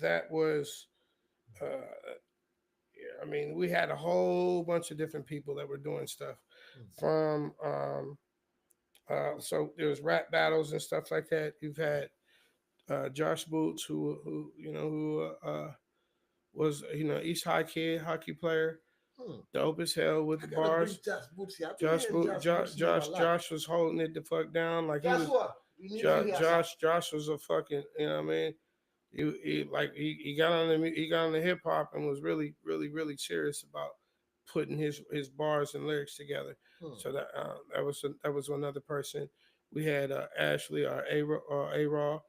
that was. Uh, yeah, I mean, we had a whole bunch of different people that were doing stuff mm, from. So there was rap battles and stuff like that. You've had Josh Boots, who you know who was East High kid, hockey player, mm. dope as hell with I the gotta bring bars. Jazz Boots here. I've been hearing Jazz Boots name a lot. Josh was holding it the fuck down. Like he was Joshua, you need to hear sir. Josh was a fucking, you know what I mean. He got on the hip hop and was really serious about putting his bars and lyrics together. Hmm. So that was another person. We had Ashley or A Raw.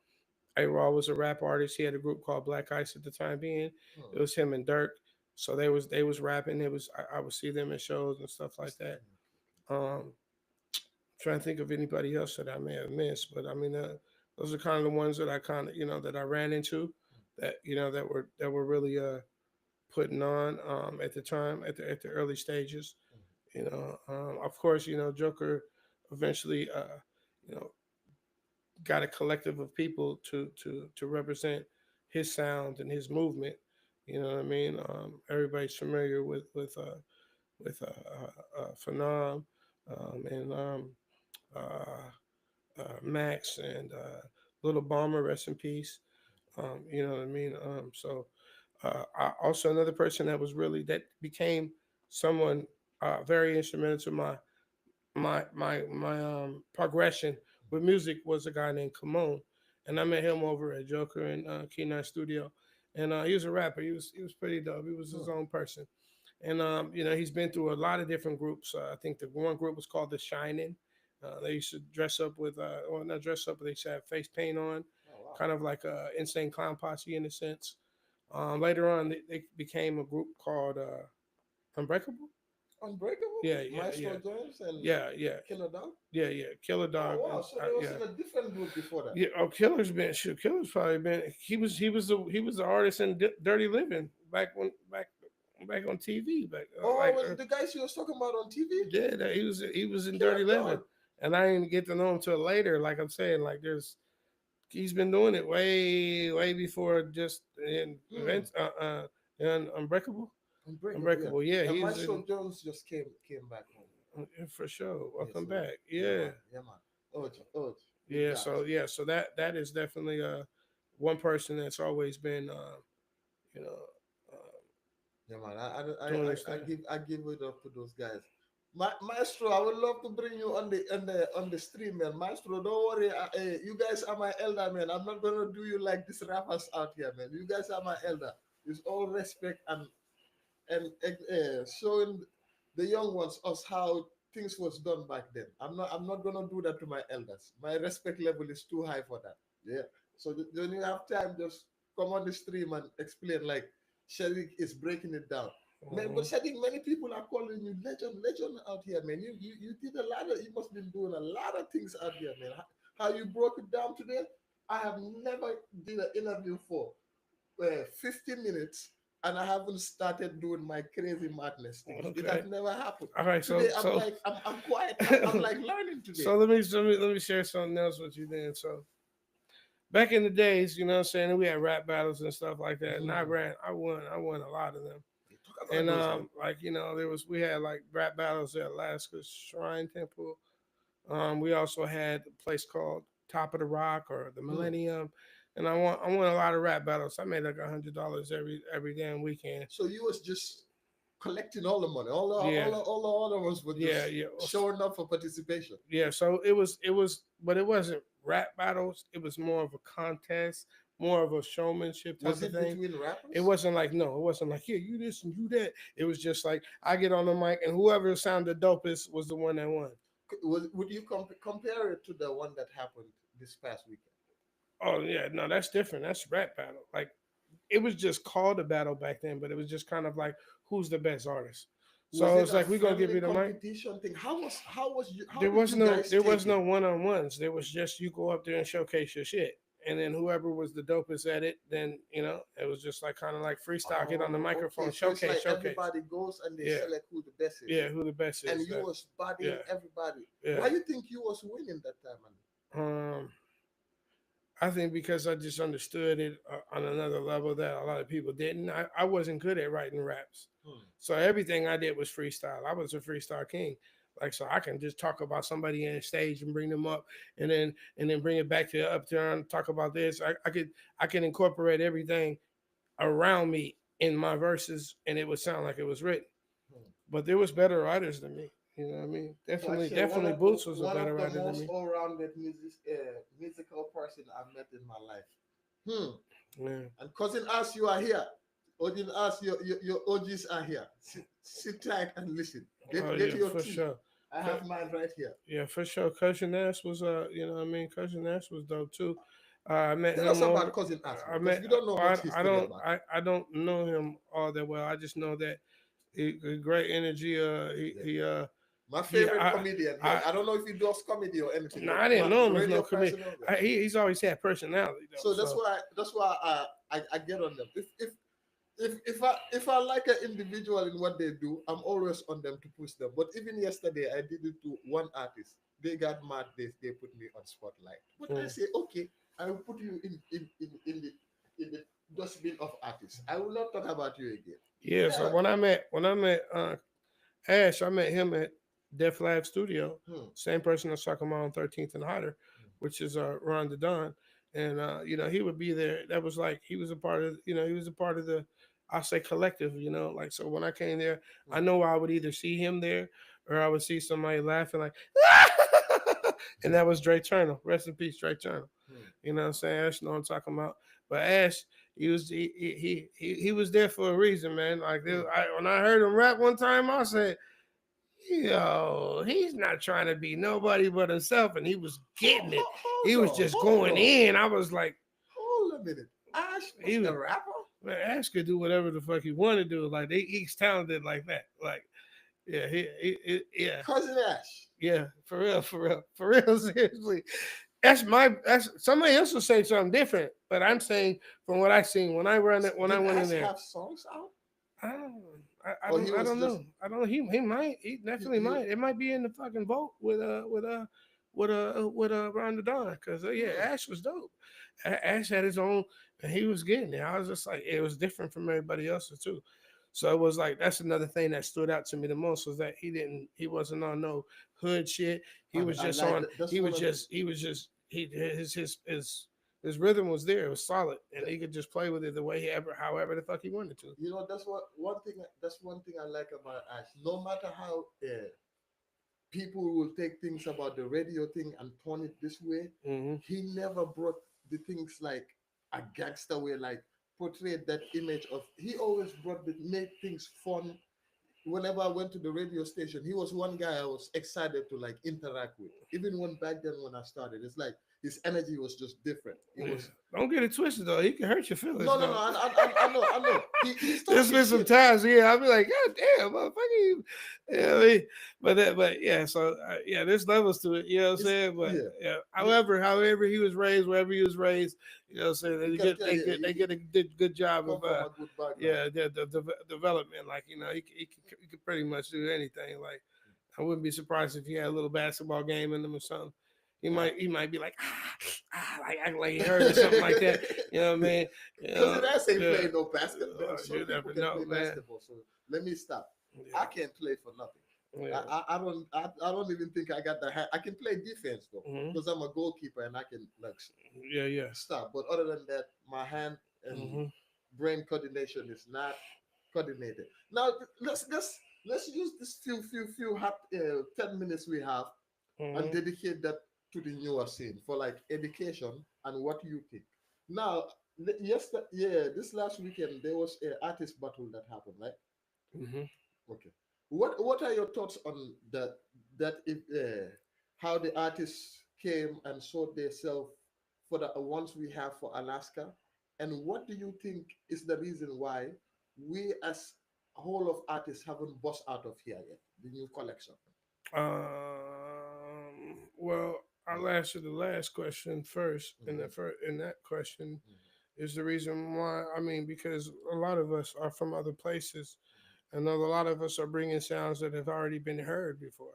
A Raw was a rap artist. He had a group called Black Ice at the time being. Hmm. It was him and Dirk. So they was rapping. It was I would see them in shows and stuff like that. Um, Trying to think of anybody else that I may have missed, but I mean, those are kind of the ones that I kind of that I ran into, that that were really putting on at the time at the early stages. Of course, Joker eventually you know got a collective of people to represent his sound and his movement. You know what I mean? Everybody's familiar with Phenom and uh, Max and Little Bomber, rest in peace. You know what I mean? Also another person that became someone very instrumental to my progression with music was a guy named Kamon, and I met him over at Joker and Key Studio, and he was a rapper. He was pretty dope. He was his Hmm. own person, and he's been through a lot of different groups. I think the one group was called The Shining. They used to dress up with, or not dress up, but they used to have face paint on, Oh wow. kind of like a insane clown posse in a sense. Later on, they became a group called Unbreakable. Unbreakable? Yeah, yeah, Maestro yeah, Jones and yeah, yeah, Killer Dog? yeah. Killer Oh Dog wow. and So they was yeah, in a different group before that. yeah. Oh, Killer's been shoot. Killer's probably been. He was the artist in Dirty Living back on TV back Oh, was it the guys you was talking about on TV? yeah, he was in Killer Dirty Living, Dog. and I didn't get to know him until later. Like I'm saying, like he's been doing it way before just in Hmm. events. And Unbreakable, yeah. Unbreakable. Yeah, And he's Maestro in Jones just came back home. for sure. Yeah, Welcome so back. yeah Yeah, man, yeah man. Urge, big yeah. guys. So that is definitely one person that's always been you know uh, Yeah man, doing this thing. I give it up to those guys. Maestro, I would love to bring you on the stream, man. Maestro, don't worry. You guys are my elder, man. I'm not gonna do you like these rappers out here, man. You guys are my elder. It's all respect and showing the young ones us how things was done back then. I'm not gonna do that to my elders. My respect level is too high for that. Yeah. So when you have time, just come on the stream and explain like Shadik is breaking it down. Man, but Mhm. Shadik, many people are calling you legend out here, man. You did a lot of you must been doing a lot of things out here, man. How you broke it down today, I have never did an interview for 15 minutes and I haven't started doing my crazy madness things. It has Okay. never happened. All right. Today, I'm like, I'm quiet. I'm like learning today. So let me share something else with you then. So back in the days, you know what I'm saying, we had rap battles and stuff like that. And Mm. I won a lot of them. Talk about And those, man. like, we had like rap battles at Alaska's Shrine Temple. We also had a place called Top of the Rock or the Mm. Millennium. And I won a lot of rap battles. I made like $100 every damn weekend. So you was just collecting all the money. Yeah, All the other ones were yeah, just yeah. showing up for participation. Yeah, so it was, but it wasn't rap battles. It was more of a contest, more of a showmanship type Was of it thing. between It rappers? wasn't like no, it wasn't like yeah, you this and you that. It was just like I get on the mic and whoever sounded dopest was the one that won. Would you compare it to the one that happened this past weekend? Oh yeah, no, that's different. That's rap battle. Like it was just called a battle back then, but it was just kind of like who's the best artist. Was So it it's a like we gonna give friendly you the mic. competition thing? How did you guys There take was it? no one on ones. There was just you go up there and showcase your shit, and then whoever was the dopest at it, then it was just like kind of like freestyle, get on the Oh, okay. microphone, So it's like showcase. everybody goes and they Yeah, select who the best is, yeah, who the best and is you that? was bodying Yeah, everybody. yeah. Why you think you was winning that time, man? Um, I think because I just understood it on another level that a lot of people didn't. I wasn't good at writing raps. Hmm. So everything I did was freestyle. I was a freestyle king. Like so I can just talk about somebody on stage and bring them up and then bring it back to up there and talk about this. I can incorporate everything around me in my verses and it would sound like it was written. Hmm. But there was better writers than me. You know what I mean? So I Definitely, say definitely Boots was a one better of the writer than most me. all-rounded musical person I met in my life. Hmm. Yeah. And cousin us, you are here. Cousin us, your OGs are here. Sit tight and listen. Oh Get yeah, your for tea. sure. I have mine right here. Yeah, for sure. Cousin Nash was you know what I mean, Cousin Nash was dope too. I met Tell us him about over. cousin us, man, I because met. we don't know Well, much history about him. I don't know him all that well. I just know that he great energy. Yeah. My He favorite comedian here. I I don't know if he does comedy or anything, no, but I didn't my know him as no radio comedian. personal. He's always had personality though. So So that's why I get on them. If I like an individual in what they do, I'm always on them to push them. But even yesterday, I did it to one artist. They got mad. They put me on spotlight. But I mm. say, okay, I will put you in the dustbin of artists. I will not talk about you again. Yeah. So Yeah. when I met Ash, I met him at Def Lab Studio. Hmm. Same person that's talking about on 13th and Hotter, which is Ron the Don. And he would be there. That was like he was a part of he was a part of the I say collective, like so when I came there, I Hmm. know I would either see him there or I would see somebody laughing like and that was Dre Turner. Rest in peace, Dre Turner. Hmm. You know what I'm saying? Ash know what I'm talking about. But Ash, he was there for a reason, man. Like Hmm. when I heard him rap one time, I said, "Yo, he's not trying to be nobody but himself," and he was getting it. He was just Hold going on. in. I was like, Hold a minute. Ash he was was a rapper? man, Ash could do whatever the fuck he wanted to do. Like he's talented like that. Like yeah, yeah, Cousin Ash. yeah, for real, for real, for real. Seriously, that's somebody else will say something different, but I'm saying from what I seen when I Did went in Ash there. have songs out? I don't, Or he I was don't just know. I don't know. He might. He definitely he might. It might be in the fucking vote with Ron the Don because yeah, hmm. Ash was dope. Ash had his own, and he was getting there. I was just like, it was different from everybody else's too. So it was like that's another thing that stood out to me the most was that he wasn't on no hood shit. He was I just like on. that. That's one of He was just he his rhythm was there. It was solid, and the, he could just play with it the way however the fuck he wanted to. that's what one thing. That's one thing I like about Ash. No matter how people will take things about the radio thing and turn it this way, Hmm. he never brought the things like a gangster way, like portrayed that image of. He always brought made things fun. Whenever I went to the radio station, he was one guy I was excited to like interact with. Even when back then when I started, it's like his energy was just different. It Yeah. was Don't get it twisted though. He can hurt your feelings no. though. I know. He's There's talking been some shit. times, yeah, I'll be like, God damn, motherfucker. Yeah, I mean, but yeah, so yeah, there's levels to it. You know what I'm It's saying? But yeah. yeah, You, however he was raised, wherever he was raised, you know what I'm saying? you can tell They he get a good job come of from a good background. yeah, the development. Like he could pretty much do anything. Like I wouldn't be surprised if he had a little basketball game in him or something. Yeah. He might be like like act like he heard or something like that. You know what I mean? You Because know, it has ain't yeah. playing no basketball. Some You people never can know, play man. basketball. So let me stop. I Yeah, can't play for nothing. yeah, I don't even think I got the I can play defense though hmm because I'm a goalkeeper and I can like yeah, yeah. stop. But other than that, my hand and Hmm. brain coordination is not. coordinated. Now let's use this few 10 minutes we have and Hmm. dedicate that to the newer scene for like education and what you think. Now, yeah, this last weekend there was a artist battle that happened, right? Hmm. Okay. What are your thoughts on that? That if how the artists came and sold themselves for the ones we have for Alaska, and what do you think is the reason why we as a whole of artists haven't bust out of here yet? The new collection. Well, Mm, I'll answer the last question first. And mhm, in that question mhm, is the reason why. I mean, because a lot of us are from other places, and a lot of us are bringing sounds that have already been heard before.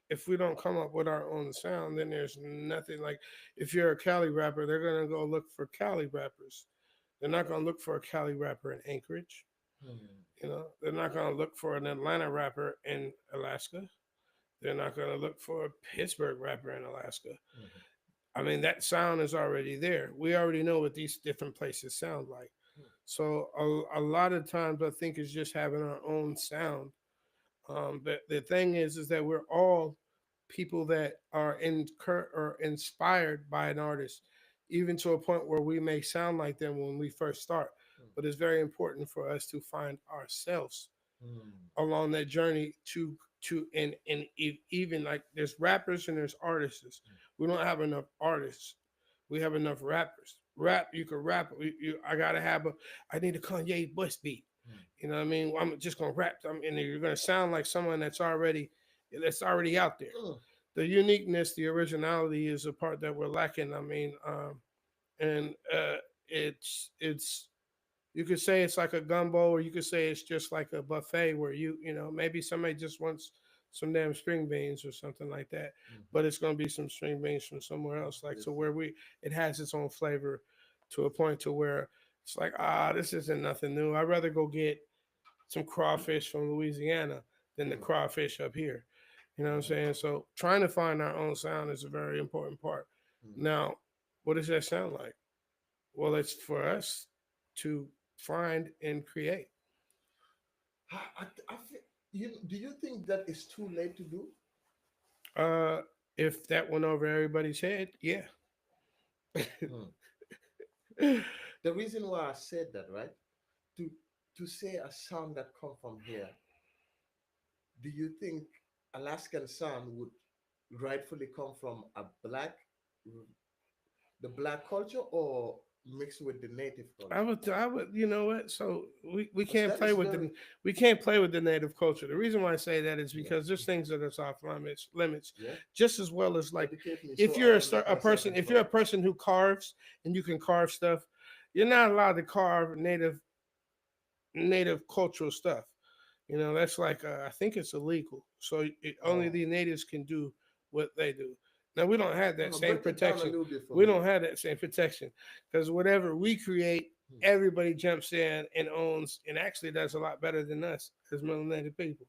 If we don't come up with our own sound, then there's nothing like. If you're a Cali rapper, they're gonna go look for Cali rappers. They're not gonna look for a Cali rapper in Anchorage. mhm, You know, they're not gonna look for an Atlanta rapper in Alaska. They're not going to look for a Pittsburgh rapper in Alaska. mhm, I mean, that sound is already there. We already know what these different places sound like. So a lot of times, I think it's just having our own sound. But the thing is that we're all people that are or inspired by an artist, even to a point where we may sound like them when we first start. mhm, But it's very important for us to find ourselves mhm, along that journey to even like there's rappers and there's artists. We don't have enough artists. We have enough rappers. Rap, you can rap. I gotta have a. I need a Kanye bus beat. mhm, You know what I mean? I'm just gonna rap, and you're gonna sound like someone that's already out there. mhm, The uniqueness, the originality is a part that we're lacking. I mean, and it's you could say it's like a gumbo, or you could say it's just like a buffet where maybe somebody just wants some damn string beans or something like that, mhm. but it's going to be some string beans from somewhere else, like to Yes, where it has its own flavor, to a point to where it's like, this isn't nothing new. I'd rather go get some crawfish from Louisiana than the mm, crawfish up here. You know what I'm mm, saying? So trying to find our own sound is a very important part. mm. Now, what does that sound like? Well, it's for us to find and create. I feel, do you think that it's too late to do? Uh, if that went over everybody's head, yeah. Hmm. The reason why I said that, right? To to say a sound that come from here, do you think Alaskan sound would rightfully come from the black culture, or mixed with the native culture? I would, you know what? So we Because can't that play is with very the we can't play with the native culture. The reason why I say that is yeah because there's things that are off limits, yeah. just as well as like Educate me if so I you're can make a myself person, if you're a informed. person who carves and you can carve stuff, you're not allowed to carve native cultural stuff. You know, that's like I think it's illegal. So only Oh, the natives can do what they do. Now we don't have that same break it down a protection. little bit for We me. don't have that same protection because whatever we create, Hmm. everybody jumps in and owns, and actually does a lot better than us as melanated people.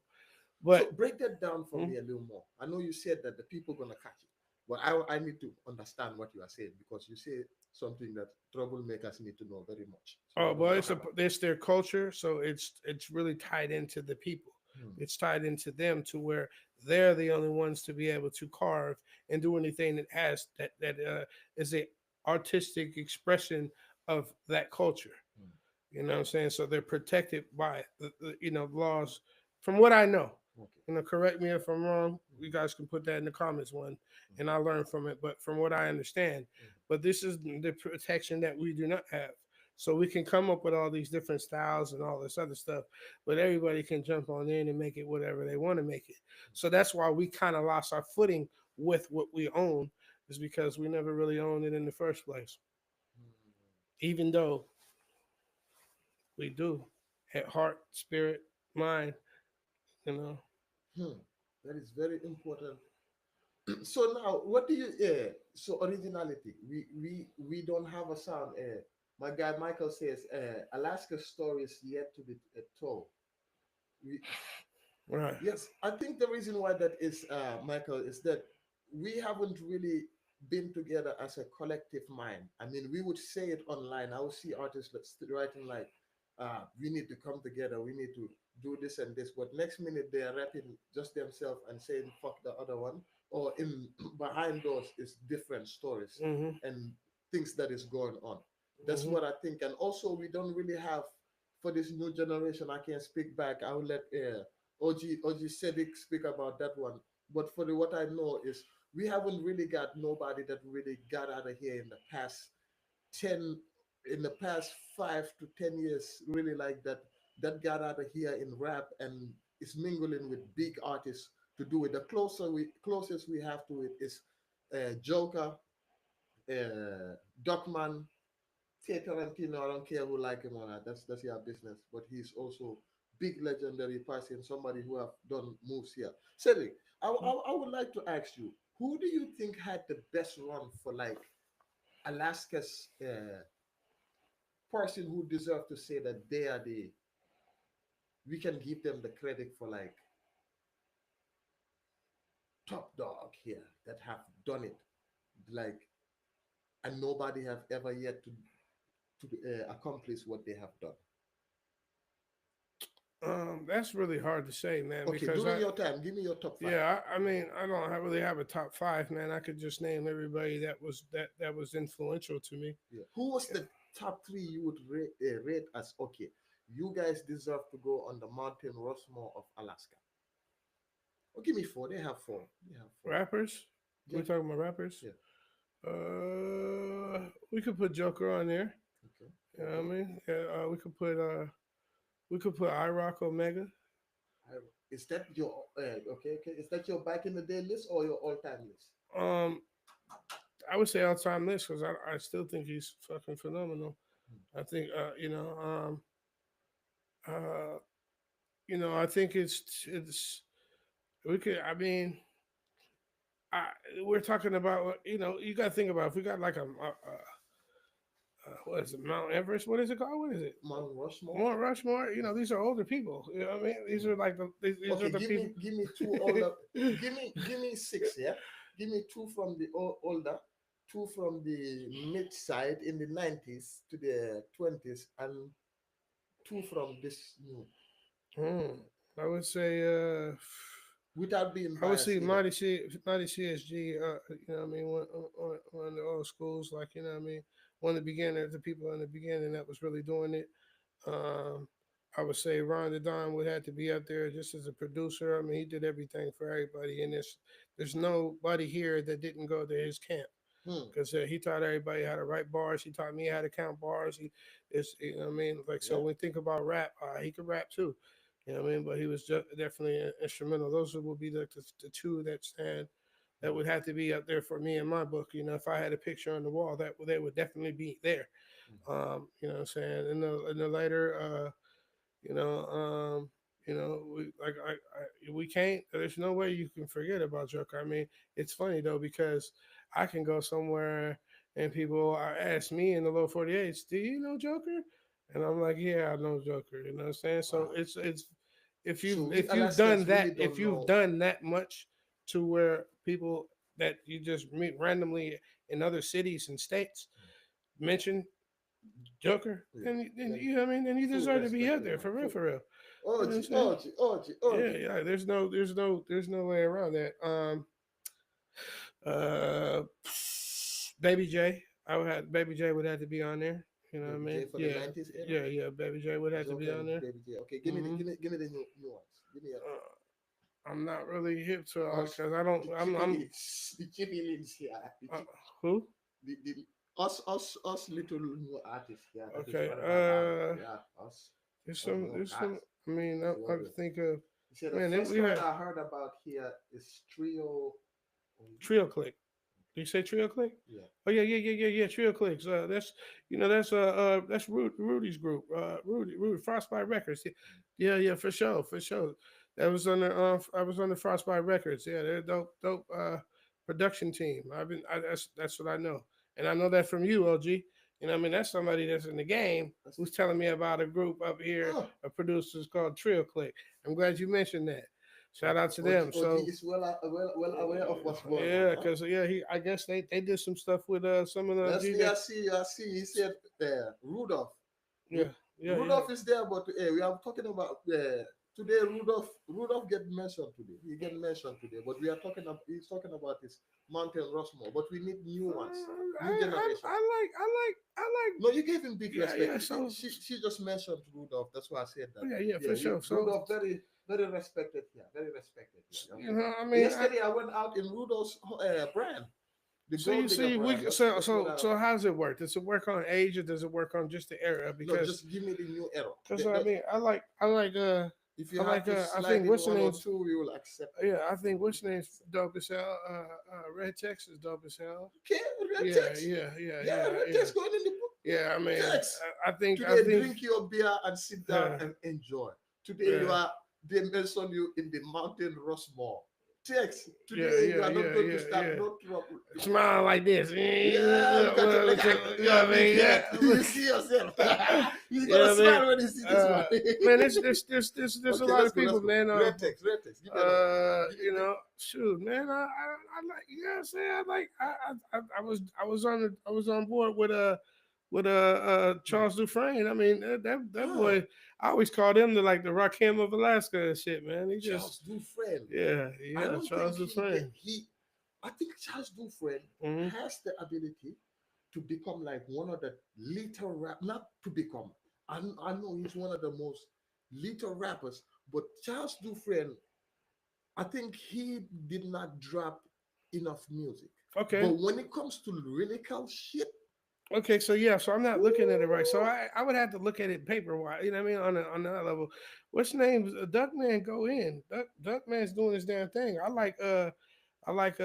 But So break that down for hmm, me a little more. I know you said that the people gonna catch it, but I need to understand what you are saying because you say something that troublemakers need to know very much. So oh, we're gonna well, talk about it's their culture, so it's really tied into the people. it. Hmm. It's tied into them to where they're the only ones to be able to carve and do anything that has that is a artistic expression of that culture. Hmm. You know what I'm saying? So they're protected by laws. From what I know, Okay. correct me if I'm wrong. You Hmm. guys can put that in the comments one, and I Hmm. learn from it. But from what I understand, Hmm. but this is the protection that we do not have. So we can come up with all these different styles and all this other stuff, but everybody can jump on in and make it whatever they want to make it. So that's why we kind of lost our footing with what we own, is because we never really owned it in the first place. Even though we do, at heart, spirit, mind, you know. Hmm. Hmm. That is very important. So now, what do you? So originality. We don't have a sound. My guy Michael says, Alaska's story is yet to be told. We, Right. yes, I think the reason why that is, Michael, is that we haven't really been together as a collective mind. I mean, we would say it online. I would see artists writing like, we need to come together, we need to do this and this. But next minute they are rapping just themselves and saying fuck the other one. Or in behind those is different stories Mm-hmm. and things that is going on. That's Mm-hmm. what I think. And also we don't really have for this new generation. I can speak back. I will let OG Shadik speak about that one. But for the what I know is we haven't really got nobody that really got out of here in the past 10 in the past 5 to 10 years really like that got out of here in rap and is mingling with big artists to do it. The closest we have to it is Joker, Duckman, Tarantino. I don't care who like him or not. That's your business. But he's also big legendary person, somebody who have done moves here. Cedric, I would like to ask you, who do you think had the best run for like Alaska's person who deserve to say that they are the we can give them the credit for like top dog here that have done it like and nobody have ever yet to accomplish what they have done. That's really hard to say, man, Okay, because during your time, give me your top five. yeah, I mean, I don't really have a top five, man. I could just name everybody that was influential to me. Yeah. Who was the top three you would rate as okay? You guys deserve to go on the Mountain Rushmore of Alaska. Oh, give me four. They have four. They have four. Rappers, Yeah, we talking about rappers. yeah. We could put Joker on there. Okay, You know what I okay. mean? We could put IROC Omega. I, is that your okay? Okay. Is that your back in the day list or your all time list? Um, I would say all time list because I still think he's fucking phenomenal. I think uh, I think it's we could. I mean, I we're talking about you got to think about if we got like what is it, Mount Everest? What is it called? What is it? Mount Rushmore. Mount Rushmore. These are older people. You know what I mean? These are like these are Okay, the people. give me two older. Give me six. Yeah, give me two from the older, two from the mid side in the 90s to the 20s, and two from this new. Hmm. I would say Without being I would biased see either. Mighty CSG. You know what I mean? One of the old schools, like you know what I mean. One of the beginners, the people in the beginning that was really doing it. Um, I would say Ron the Don would have to be up there just as a producer. I mean, he did everything for everybody, and there's nobody here that didn't go to his camp Hmm. because he taught everybody how to write bars. He taught me how to count bars. He is, you know what I mean? Like, so Yeah. when we think about rap, he could rap too. You know what I mean? But he was just definitely instrumental. Those would be the two that stand that would have to be up there for me in my book. If I had a picture on the wall, that they would definitely be there. You know what I'm saying? In the later you know, we can't. There's no way you can forget about Joker. I mean, it's funny though because I can go somewhere and people are ask me in the low 48s, "Do you know Joker?" And I'm like, "Yeah, I know Joker." You know what I'm saying? So Wow. it's So we if you've done Alaskans that, really if don't you've know. done that much to where people that you just meet randomly in other cities and states mention Joker, Yeah. then Then you know what I mean. Then you full deserve to be respect up to there him. for real, Full. for real. You know what I'm OG, saying? OG, OG, Yeah, OG. yeah. There's no way around that. Uh, Baby J, I would have Baby J would have to be on there. You know what I Baby mean? J for the Yeah, 90s era. yeah. Baby J would have to be Joker on and there. Baby J. Okay, Hmm give me the new ones. Give me a I'm not really hip to us because I don't. the I'm Chippy the Chippy Lins here. uh, who? The us little new artists here that is Okay. running around. Yeah, us. Us more There's cats. some. I mean, This is I what we think of you see the man. first We one had I heard about here is Trio. Trio Click. Do you say Trio Click? Yeah. Oh yeah. Trio Clicks. That's Rudy's group. Rudy Frostbite Records. Yeah, for sure, for sure. That was on the I was on the Frostbite Records. Yeah, they're a dope production team. That's what I know, and I know that from you, OG. You know, what I mean, that's somebody that's in the game That's, who's telling me about a group up here oh, of producers called Trio Click. I'm glad you mentioned that. Shout out to OG, them. OG So is well aware of what's going on, yeah, huh? cause I guess they did some stuff with some of the G Leslie, that I see. He said Rudolph. yeah Yeah, yeah. Rudolph is there, but we are talking about today. Rudolph get mentioned today. He get mentioned today, but we are talking about he's talking about this Mountain Rushmore. But we need new ones, new generation. I like. No, you gave him big Yeah, respect. yeah. So, She just mentioned Rudolph. That's why I said that. yeah, yeah, Yeah, for sure. So, Rudolph very respected here. Very respected here. you Okay. know, I mean, Yesterday I went out in Rudolph's brand, the so you Gold Digger see, brand. we That's what I. so how does it work? Does it work on age or does it work on just the era? No, Because just give me the new era. I mean, If you have to I slide think in what's the one or name's two, we will accept it. yeah, I We think will what's the name's accept dope as hell. Red Tex is dope as hell. it. Okay, red Yeah, text. yeah, yeah, Yeah, yeah, red yeah. text going in the book. Yeah, I mean, Text. I Today, think, drink your beer and sit down yeah, and enjoy. Today, yeah, they mention you in the Mountain Rushmore. Text. yeah, Today, you yeah, are not yeah, going to yeah, start yeah. no trouble. Smile like this. Yeah, look at You know your what I big mean? head. Yeah, You see yourself. You're you know gonna what I mean? smile when you see this one. Man, there's a Okay, lot let's of go. Let's people, go. man. Red text. Red text. Give me another one. You know, shoot, man, I like, you know what I'm saying? I like, I was on I was on board with Charles Dufresne. I mean, that Ah, boy, I always called him the like the Rakim of Alaska and shit, man. He just, Charles Dufresne. yeah, I yeah, don't think Charles Dufresne. he. I think Charles Dufresne Hmm. has the ability to become like one of the little rap. Not to become. I know he's one of the most little rappers, but Charles Dufresne, I think he did not drop enough music. Okay. But when it comes to lyrical shit, Okay, so yeah, so I'm not looking at it right. So ooh, I would have to look at it paper wise. You know what I mean? On that level, what's name? Duckman go in. Duckman's doing his damn thing. I like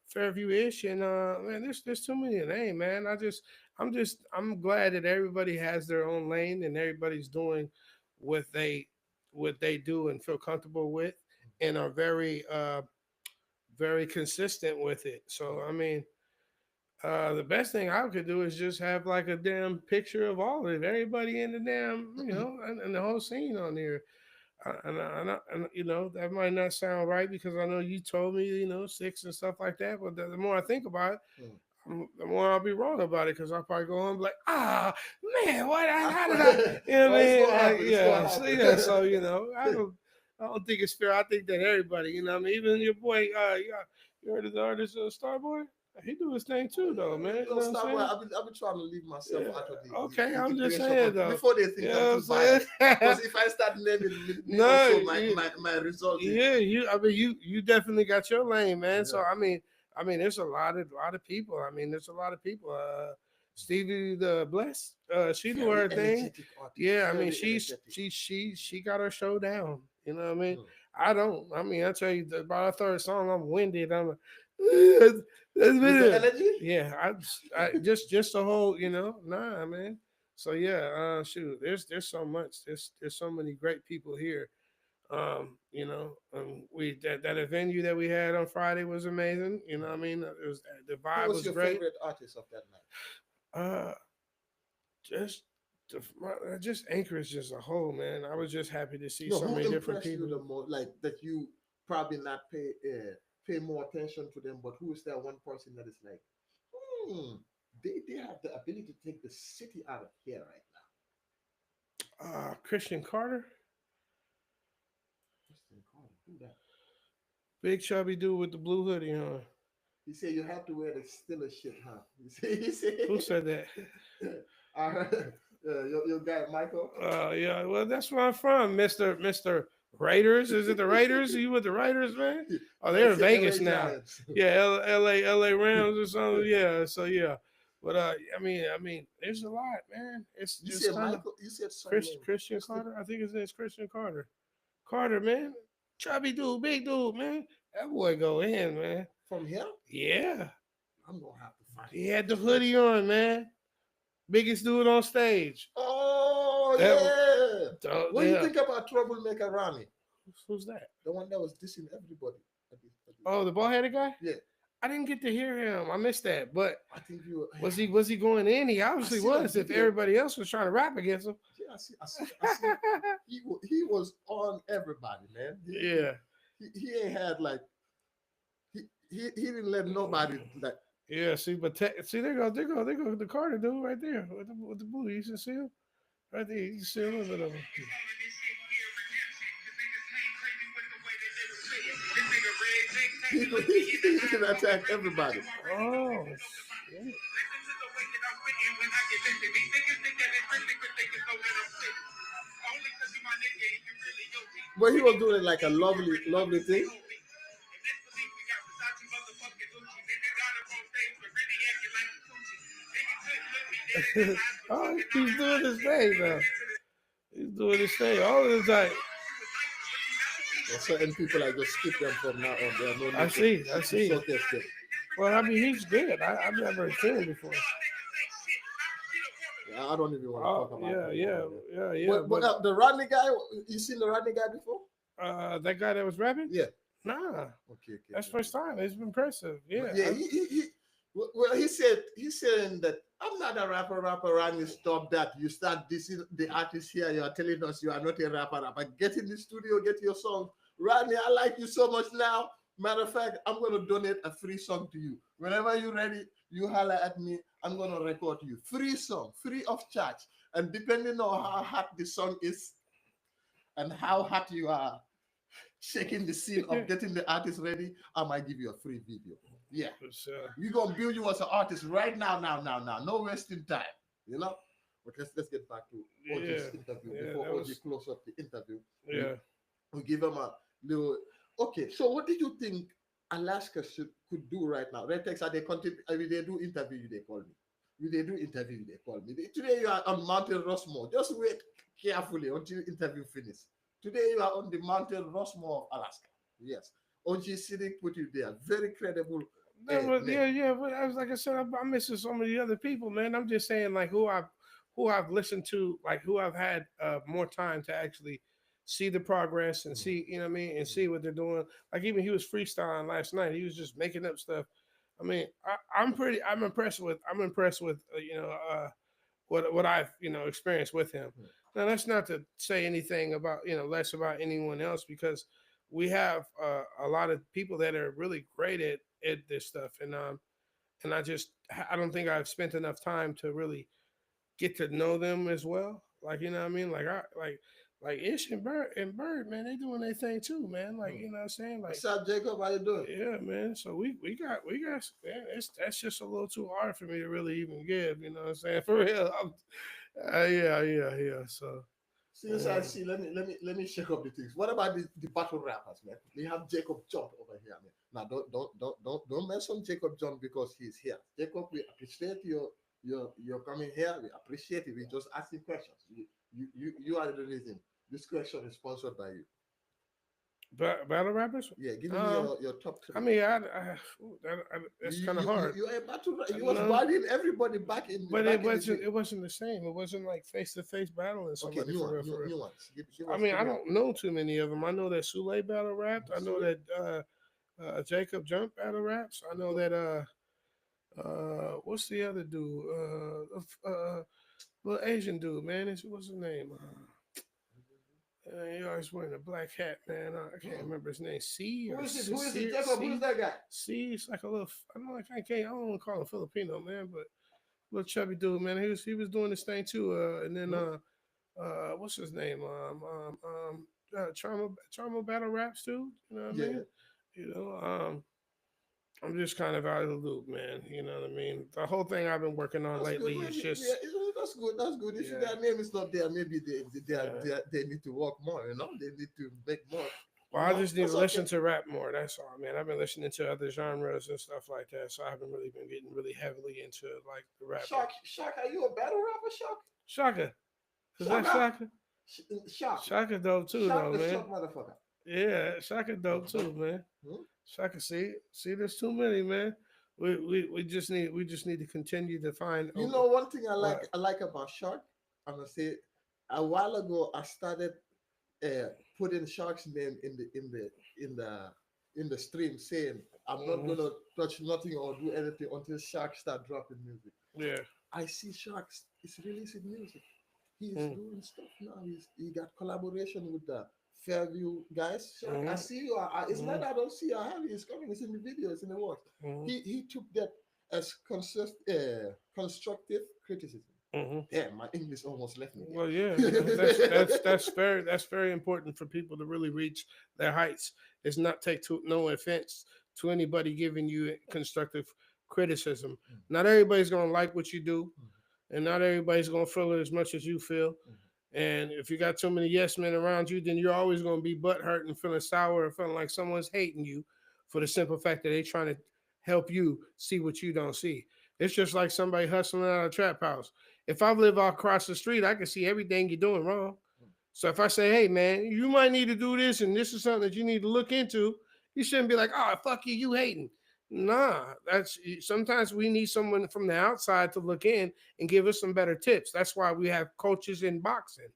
Fairview ish and man, there's too many to name, man. I'm glad that everybody has their own lane and everybody's doing what they what they do and feel comfortable with and are very consistent with it. So I mean, the best thing I could do is just have like a damn picture of all of it, everybody in the damn, you know, and the whole scene on there. And you know that might not sound right because I know you told me, you know, six and stuff like that. But the more I think about it, the more I'll be wrong about it because I'll probably go on like, ah, man, what? How did I? You know what I It's mean? gonna happen. It's gonna Yeah, so yeah, so happen. you know, I don't think it's fair. I think that everybody, you know, what I mean, even your boy, yeah, you heard of the artist Starboy? He do his thing too, though, man. You No, know what I'm stop. saying? I've been trying to leave myself Yeah. out of Okay, the I'm just equation, saying but though. before they You think I'm know too what I'm biased, saying? because if I start naming me No, also you, my result is yeah, you. I mean, you definitely got your lane, man. So yeah. I mean, there's a lot of people. I mean, there's a lot of people. Stevie the Bless, she do Very her thing. energetic artist, Yeah, I mean, very energetic. she got her show down. You know what I mean? Hmm. I don't. I mean, I tell you, by the third song, I'm winded. I'm like, With the energy, yeah. I just the whole, you know, nah, man. So yeah, shoot, there's so much. There's so many great people here. You know, we that venue that we had on Friday was amazing. You know, what I mean, it was the who vibe was was your great. favorite artist of that night? Uh, just just Anchorage as a whole, man. I was just happy to see No, so who many different impressed you the people. most? Like that you probably not pay more attention to them, but who is that one person that is like, hmm, they have the ability to take the city out of here right now. Christian Carter, Christian Carter, who that? big chubby dude with the blue hoodie on. He said you have to wear the Steelers shit, huh? He said, Who said that? I heard your guy Michael. Yeah, well, that's where I'm from, Mister Raiders. Is it the Raiders? Are you with the Raiders, man? Oh, they're Let's in say Vegas LA now. Giants. Yeah, LA Rams or something. Yeah, so yeah. But I mean, there's a lot, man. It's You just said kind of Michael. You said some name. Christian Christian. Carter. I think his name's Christian Carter. Carter, man, chubby dude, big dude, man. That boy go in, man. From here, Yeah, I'm gonna have to find he him. had the hoodie on, man. Biggest dude on stage. Oh That, yeah. What do you yeah. think about Troublemaker Ronnie? Who's that? The one that was dissing everybody. Oh, the bald headed guy. Yeah, I didn't get to hear him. I missed that. But I think you. was he going in? He I obviously see the was. If video. everybody else was trying to rap against him. Yeah, I see. He was on everybody, man. Yeah. He ain't had like he didn't let nobody like. Yeah. See, but see, there go the Carter dude right there with the blue. You should see him. Right there, you can see a little bit of him. He can attack everybody. Oh, shit. But he was doing like a lovely thing. Oh, he's doing his thing though. He's doing his thing all the time. Or certain people I just skip them from now on. There are no I need see, I to see. showcase them. Well, I mean, he's good. I've never seen him before. Yeah, I don't even want to Oh, talk about yeah, him yeah, over there. yeah, yeah. But But the Rodney guy, you seen the Rodney guy before? that guy that was rapping, Yeah. nah, Okay, okay, that's okay, first okay. time. It's been impressive. But Yeah, yeah, well, he said he's saying that I'm not a rapper. Rodney, stop that. You start dissing the artist here. You are telling us you are not a rapper. Get in the studio, get your song. Rodney, I like you so much now. Matter of fact, I'm gonna donate a free song to you. Whenever you're ready, you holler at me. I'm gonna record you. Free song, free of charge. And depending on how hot the song is and how hot you are shaking the scene of getting the artist ready, I might give you a free video. Yeah. it's, We're gonna build you as an artist right now. No wasting time. You know? But let's get back to yeah, OG's interview. yeah. Before That OG was close up the interview, we yeah. we give him a little. Okay, so what did you think Alaska could do right now? Red Tex, are they continue? Will they do interview? They call me. Will they do interview? They call me. Today you are on Mountain Rushmore. Just wait carefully until interview finish. Today you are on the Mountain Rushmore of Alaska. Yes, OG City put you there. Very credible That was name. yeah, yeah. But I was like I said, I'm missing some of the other people, man. I'm just saying like who I've listened to, like who I've had more time to actually see the progress and see, you know what I mean, and see what they're doing. Like even he was freestyling last night. He was just making up stuff. I mean, I'm impressed with what I've experienced with him. Now that's not to say anything about less about anyone else because we have a lot of people that are really great at this stuff, and I don't think I've spent enough time to really get to know them as well. Like you know what I mean? Like Ish and Bird, man, they doing their thing too, man. Like you know what I'm saying? Like What's up, Jacob? How you doing? yeah, man. So we got man, that's just a little too hard for me to really even give. You know what I'm saying? For real. Yeah. So Since I uh, see, let me shake up the things. What about the battle rappers, man? We have Jacob Jump over here, man. Now don't mention Jacob Jump because he's here. Jacob, we appreciate your coming here. We appreciate it. We just asking questions. You are the reason. This question is sponsored by you. battle rappers. Yeah, give me Um, your top I three. mean, that's kind of hard. You are a battle. You was No, battling everybody but it back in the wasn't. day. It wasn't the same. It wasn't like face to face battling Okay, somebody for real, for real. new ones. Give I us mean, give I me don't know too many of them. I know that Sule battle rapped. I know Sule. that Jacob Jump battle raps. I know that what's the other dude? Little Asian dude, man. What's his name? He always wearing a black hat, man. I can't remember his name. C Who or is it? C Who is it? C Jacob, who is C. that guy? C. It's like a little. I don't know. I don't want to call him Filipino, man, but little chubby dude, man. He was doing this thing too. And then Hmm? what's his name? Trauma battle raps too. You know what I Yeah, yeah. mean? You know, I'm just kind of out of the loop, man. You know what I mean? The whole thing I've been working on That's good. lately is Maybe just yeah, that's good. That's good. If yeah. their name is not there, maybe Uh, they need to work more. They need to make more. well, I just need to That's okay. listen to rap more. That's all, man. I've been listening to other genres and stuff like that, so I haven't really been getting really heavily into like the rapping. Shock, are you a battle rapper, Shock? Shaka, is that Shaka, Shaka? Shock, Shaka dope too, Shock though, the man. shock motherfucker. Yeah, Shaka dope too, man. Hmm? Shaka, see, there's too many, man. We just need to continue to find. You know one thing What? I like about Shark. I'm gonna say a while ago I started putting Shark's name in the stream, saying I'm not Mhm. gonna touch nothing or do anything until Shark start dropping music. Yeah. I see Sharks is releasing music. He's Mm. doing stuff now. He got collaboration with the Fairview guys. Shark, I Mhm. see you. It's not Mhm. that I don't see you. I have you. It's coming. It's in the video. It's in the works. Mhm. He took that as constructive criticism. Hmm. Damn, my English almost left me Well, yeah, there. that's very important for people to really reach their heights. It's not take to no offense to anybody giving you constructive criticism. Not everybody's gonna like what you do, and not everybody's gonna feel it as much as you feel. And if you got too many yes men around you, then you're always gonna be butt hurt and feeling sour and feeling like someone's hating you for the simple fact that they're trying to help you see what you don't see. It's just like somebody hustling out of a trap house. If I live across the street, I can see everything you're doing wrong. So if I say, hey man, you might need to do this and this is something that you need to look into, you shouldn't be like, oh fuck you, you hating. Nah, that's sometimes we need someone from the outside to look in and give us some better tips. That's why we have coaches in boxing.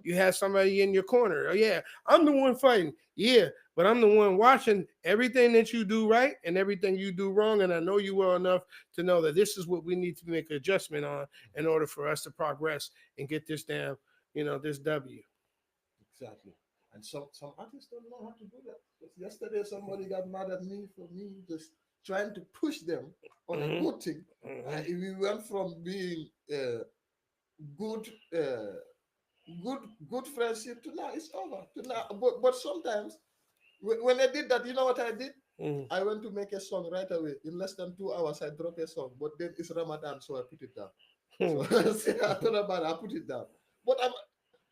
You have somebody in your corner. Oh yeah, I'm the one fighting. Yeah, but I'm the one watching everything that you do right and everything you do wrong, and I know you well enough to know that this is what we need to make an adjustment on in order for us to progress and get this damn, this W. Exactly. And some artists don't know how to do that. Because yesterday somebody got mad at me for me just trying to push them on a Mm-hmm. good thing. Mm-hmm. We went from being good, good, good friendship to now it's over. To now, but sometimes when I did that, you know what I did? Mm-hmm. I went to make a song right away. In less than 2 hours, I dropped a song. But then it's Ramadan, so I put it down. So I thought about it, I put it down. But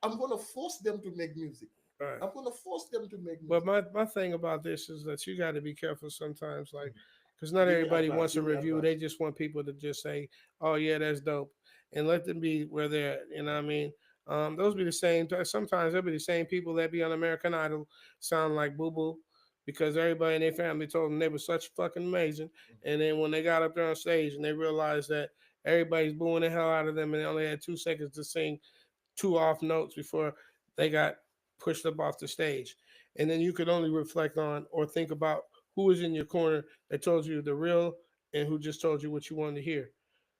I'm gonna force them to make music. All right. I'm gonna force them to make But music. my thing about this is that you got to be careful sometimes, like, because not Give me everybody advice. wants a Give me review. advice. They just want people to just say, "Oh yeah, that's dope," and let them be where they're at. You know what I mean? Those be the same. Sometimes they'll be the same people that be on American Idol sound like Boo Boo, because everybody in their family told them they were such fucking amazing, and then when they got up there on stage and they realized that everybody's booing the hell out of them, and they only had 2 seconds to sing two off notes before they got pushed up off the stage. And then you could only reflect on or think about who was in your corner that told you the real and who just told you what you wanted to hear.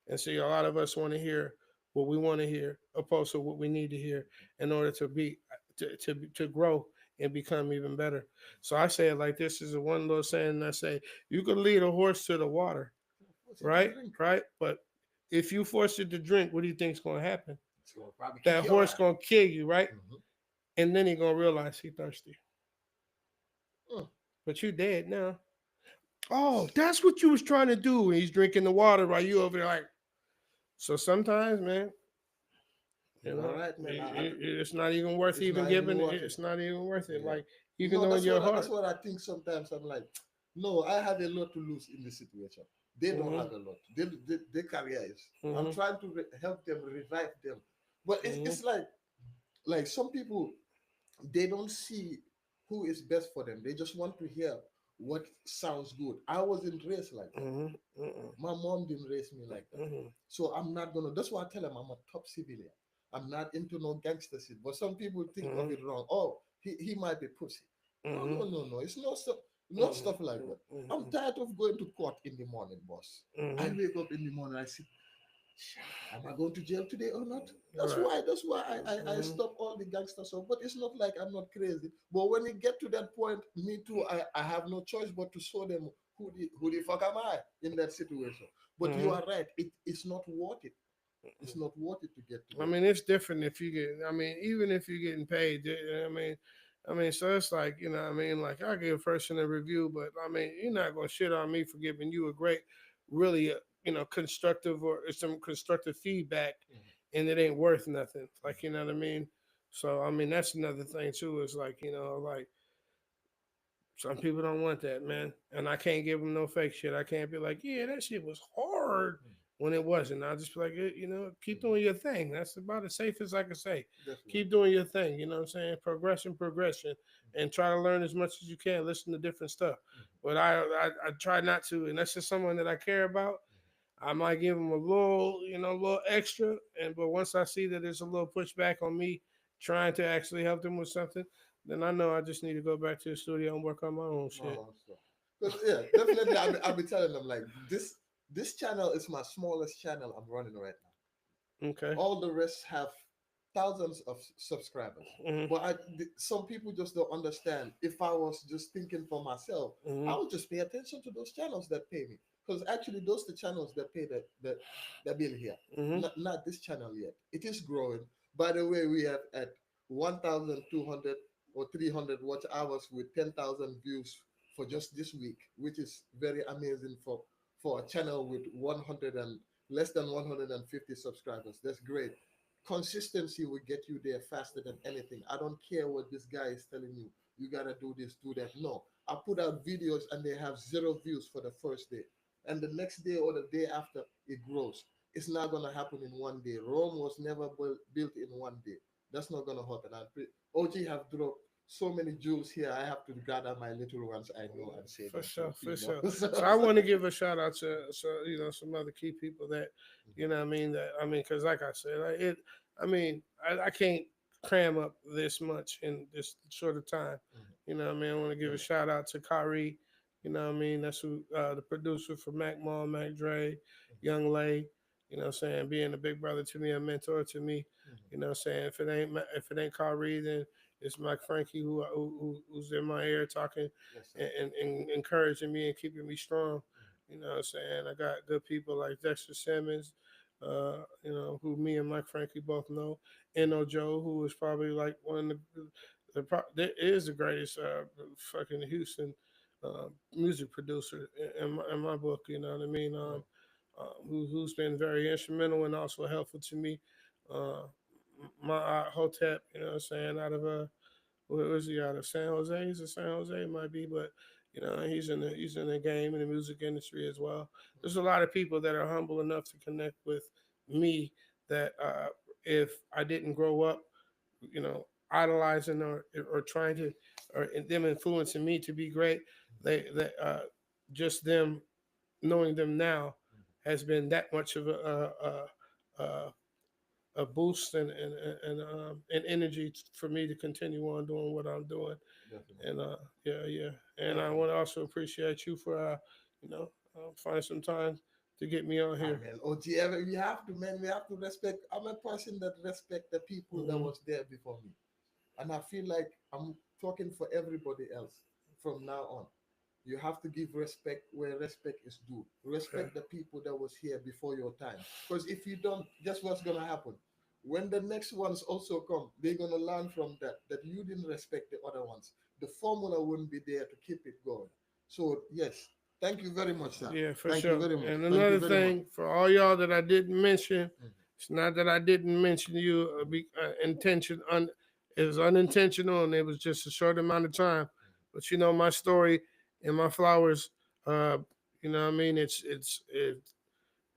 And see, a lot of us want to hear what we want to hear, opposed to what we need to hear in order to be to grow and become even better. So I say it like this is a one little saying I say, you can lead a horse to the water, Force it to right? drink. Right? But if you force it to drink, what do you think's gonna happen? It's gonna probably kick That your horse ass. gonna kill you, right? Mm-hmm. And then he gonna realize he thirsty. Mm. But you dead now. Oh, that's what you was trying to do. And he's drinking the water while you over there like. So sometimes, man, You're right, man. it's not even worth It's even not even giving. worth it. It's not even worth it. Yeah. Like even though in That's your that's heart. what I think sometimes. I'm like, no, I have a lot to lose in this situation. They don't Mm-hmm. have a lot. Their career is. I'm Mm-hmm. trying to help them, revive them. But Mm-hmm. it's like some people, they don't see who is best for them. They just want to hear what sounds good. I wasn't raised like that. Mm-hmm. Mm-hmm. My mom didn't raise me like that. Mm-hmm. So I'm not gonna. That's why I tell him I'm a top civilian. I'm not into no gangster shit. But some people think of Mm-hmm. it wrong. Oh, he might be pussy. No, Mm-hmm. no, no, no. It's not stuff. Not Mm-hmm. stuff like that. I'm tired of going to court in the morning, boss. I Mm-hmm. wake up in the morning. I sit. "Shit, am I going to jail today or not? All That's right. why. That's why I Mm-hmm. stop all the gangster stuff. But it's not like I'm not crazy. But when it get to that point, me too. I have no choice but to show them who the fuck am I in that situation. But you Mm-hmm. are right. It's not worth it. It's not worth it to get to I them. mean, it's different if you get. I mean, even if you're getting paid. So it's like I mean, like I give a person a review, but I mean, you're not gonna shit on me for giving you a great, really, constructive or some constructive feedback, and it ain't worth nothing. Like you know what I mean. So I mean, that's another thing too. Is like like some people don't want that, man. And I can't give them no fake shit. I can't be like, yeah, that shit was hard when it wasn't. I'll just be like, keep doing your thing. That's about as safe as I can say. Definitely. Keep doing your thing. You know what I'm saying? Progression, progression. And try to learn as much as you can. Listen to different stuff. But I try not to. And that's just someone that I care about. I might give them a little, a little extra. But once I see that there's a little pushback on me trying to actually help them with something, then I know I just need to go back to the studio and work on my own My shit. own stuff. Because yeah, definitely I'll be telling them like this channel is my smallest channel I'm running right now. Okay. All the rest have thousands of subscribers. Hmm. But some people just don't understand. If I was just thinking for myself, Hmm. I would just pay attention to those channels that pay me. because actually those the channels that pay the bill here, Hmm. not this channel yet. It is growing. By the way, we have at 1,200 or 300 watch hours with 10,000 views for just this week, which is very amazing for a channel with 100 and less than 150 subscribers. That's great. Consistency will get you there faster than anything. I don't care what this guy is telling you. You gotta do this, do that. No, I put out videos and they have zero views for the first day, and the next day or the day after it grows. It's not gonna happen in one day. Rome was never built in one day. That's not gonna happen. OG have dropped so many jewels here. I have to gather my little ones I know and say For them sure, so for sure. So so, I so. want to give a shout out to some other key people that Mhm. what I mean because like I said I can't cram up this much in this short of time. Mhm. I want to give a Brilliant. shout out to Kyrie. That's who the producer for Mac Mall, Mac Dre, Young Lay. Saying being a big brother to me, a mentor to me. Mhm. Saying if it ain't Kyrie, then it's Mike Frankie who's in my ear talking Yes, sir. and encouraging me and keeping me strong. What I'm saying? I got good people like Dexter Simmons, who me and Mike Frankie both know. Eno Joe, who is probably like one of that is the greatest fucking Houston music producer in my book. You know what I mean? Right. Who's been very instrumental and also helpful to me. Uh, my Hotep, what I'm saying, out of where was he out of San Jose? He's in San Jose, it might be, but he's in the game in the music industry as well. There's a lot of people that are humble enough to connect with me that if I didn't grow up, idolizing or trying to or them influencing me to be great, they just them knowing them now has been that much of a boost and energy for me to continue on doing what I'm doing. Definitely. And yeah, yeah. And I Definitely. want to also appreciate you for finding some time to get me on Ah here. man, OG, we have to, man. We have to respect. I'm a person that respect the people that Hmm. was there before me, and I feel like I'm talking for everybody else from now on. You have to give respect where respect is due. Yeah, Respect the people that was here before your time. Because if you don't, guess what's gonna happen? When the next ones also come, they're gonna learn from that you didn't respect the other ones. The formula wouldn't be there to keep it going. So yes, thank you very much, sir. yeah, for Thank you sure. very much. And Thank you another very much. thing for all y'all that I didn't mention, Mhm, it's not that I didn't mention you. It was unintentional, and it was just a short amount of time. But my story and my flowers. Uh, what I mean?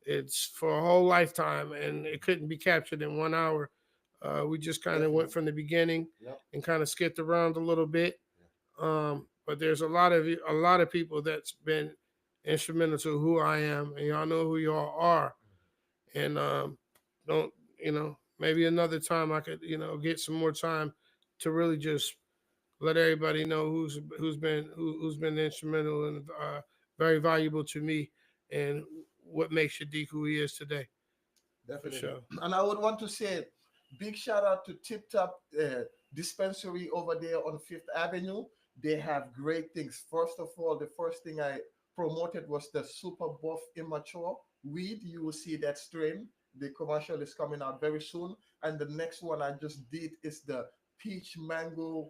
It's for a whole lifetime, and it couldn't be captured in 1 hour. We just kind of went definitely. from the beginning Yep. and kind of skipped around a little bit. Yeah. But there's a lot of people that's been instrumental to who I am, and y'all know who y'all are. And don't maybe another time I could get some more time to really just let everybody know who's been instrumental and very valuable to me, and what makes Shadik who he is today, for Definitely. sure. And I would want to say big shout out to Tip Top Dispensary over there on Fifth Avenue. They have great things. First of all, the first thing I promoted was the Super Buff Immature weed. You will see that strain. The commercial is coming out very soon. And the next one I just did is the Peach Mango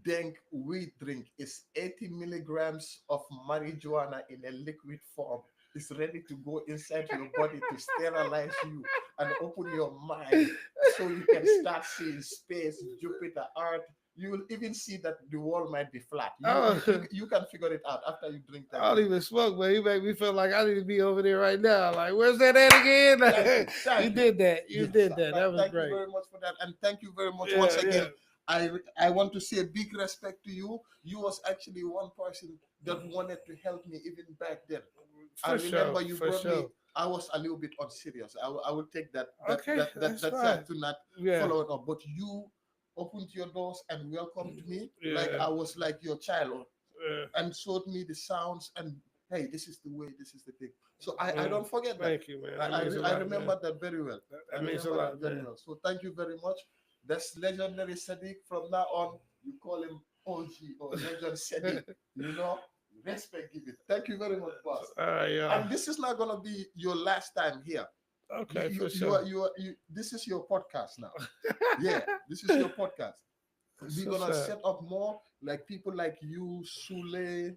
Dank weed drink. It's 80 milligrams of marijuana in a liquid form. It's ready to go inside your body to sterilize you and open your mind so you can start seeing space, Jupiter, Earth. You will even see that the world might be flat. Oh, You can figure it out after you drink that I don't thing. even smoke, man. You make me feel like I need to be over there right now. Like, where's that at Thank again? you. You Thank you. did that. You Yes, did that. That was thank you great. very much for that, and thank you very much once Yeah, yeah. again. I want to say a big respect to you. You was actually one person that wanted to help me even back then. I For sure. remember you For brought me. sure. I was a little bit unserious. I will take Okay, that's that fine. side to not Yeah. follow it up. But you opened your doors and welcomed me like Yeah. I was like your child, Yeah. and showed me the sounds and hey, this is the way, this is the thing. So I Mm. don't forget that. Thank you, man. That means a I lot, man. remember that very well. I That means a remember that lot, very man. well. So thank you very much. That's legendary Sadiq. From now on, you call him OG or Legend Sadiq. You know? Respect given. Thank you very much, boss. All right, y'all. And this is not gonna be your last time here. Okay, for You sure. are this is your podcast now. Yeah, this is your podcast. That's We're what's gonna up. set up more like people like you, Sule,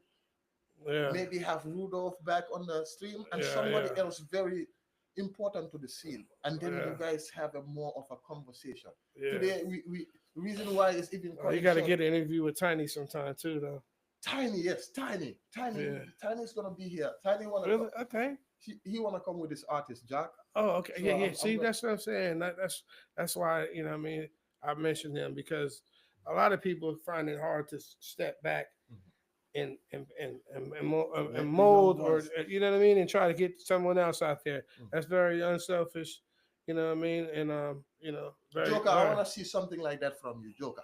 Yeah, maybe have Rudolph back on the stream and yeah, somebody yeah, else very important to the scene. And then yeah, you guys have a more of a conversation. yeah. Today we reason why is even You coming got to short. get an interview with Tiny sometime too, though. Tiny, yes, Yeah. Tiny's gonna be here. Tiny wanna come. Really? Okay. He wanna come with his artist Jack. Oh, okay. So Yeah, yeah. I'm See, gonna. that's what I'm saying. That's why I mean, I mentioned him because a lot of people find it hard to step back Mhm. and Let the young mold or boys. you know what I mean, and try to get someone else out there. Mhm. That's very unselfish. You know what I mean, and very Joker, I very. wanna see something like that from you, Joker.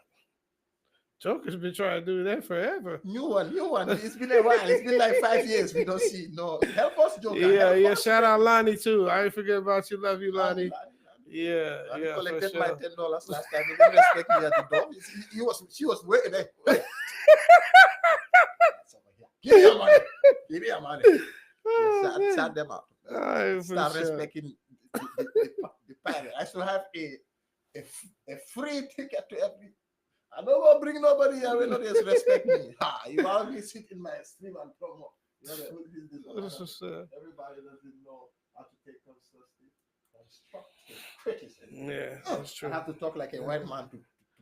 Joker's been trying to do that forever. New one. It's been a while. It's been like 5 years. We don't see. No, help us, Joker. Yeah, Help yeah. us, Shout man. out Lonnie too. I ain't forget about you. Love you, Lani, Lonnie. Lani, Lani. Yeah, Lani yeah, for collected my sure. $10 last time. He didn't respect me at the door. She was waiting there. Wait. That's over here. Give me your money. Give me your money. Yes, Oh sat man. them out. All right, for Start sure. respecting the parent. I should have a free ticket to every. I don't want to bring nobody here when others respect me. Ha! You always sit in my stream and promo. You know, who is this one? This is, Everybody doesn't know how to take constructive criticism. yeah, that's I true. have to talk like a white man to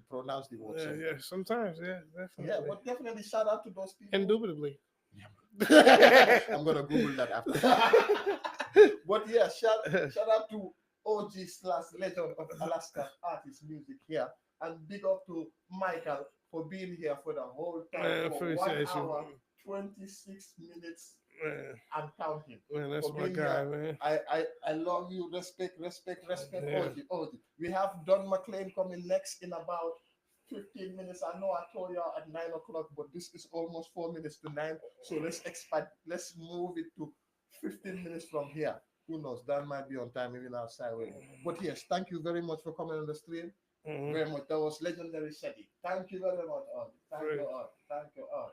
pronounce the word Yeah, yeah. sometimes. Sometimes, yeah, Yeah, definitely. but definitely shout out to those people. Indubitably. Yeah. I'm gonna Google that after. But yeah, shout out to OG slash legend of Alaska artist music here, and big up to Michael for being here for the whole time Man, for one appreciate you. hour, 26 minutes Man, and counting. man, that's For my being guy, here, man. I love you. Respect, Yeah. OG. We have Don McLean coming next in about 15 minutes. I know I told y'all at 9 o'clock, but this is almost 4 minutes to 9. So let's expand. Let's move it to 15 minutes from here. Who knows? That might be on time even outside waiting. But yes, thank you very much for coming on the stream. Mhm. Very much. That was legendary Shadik. Thank you very much, all. Thank Great. you all. Thank you all.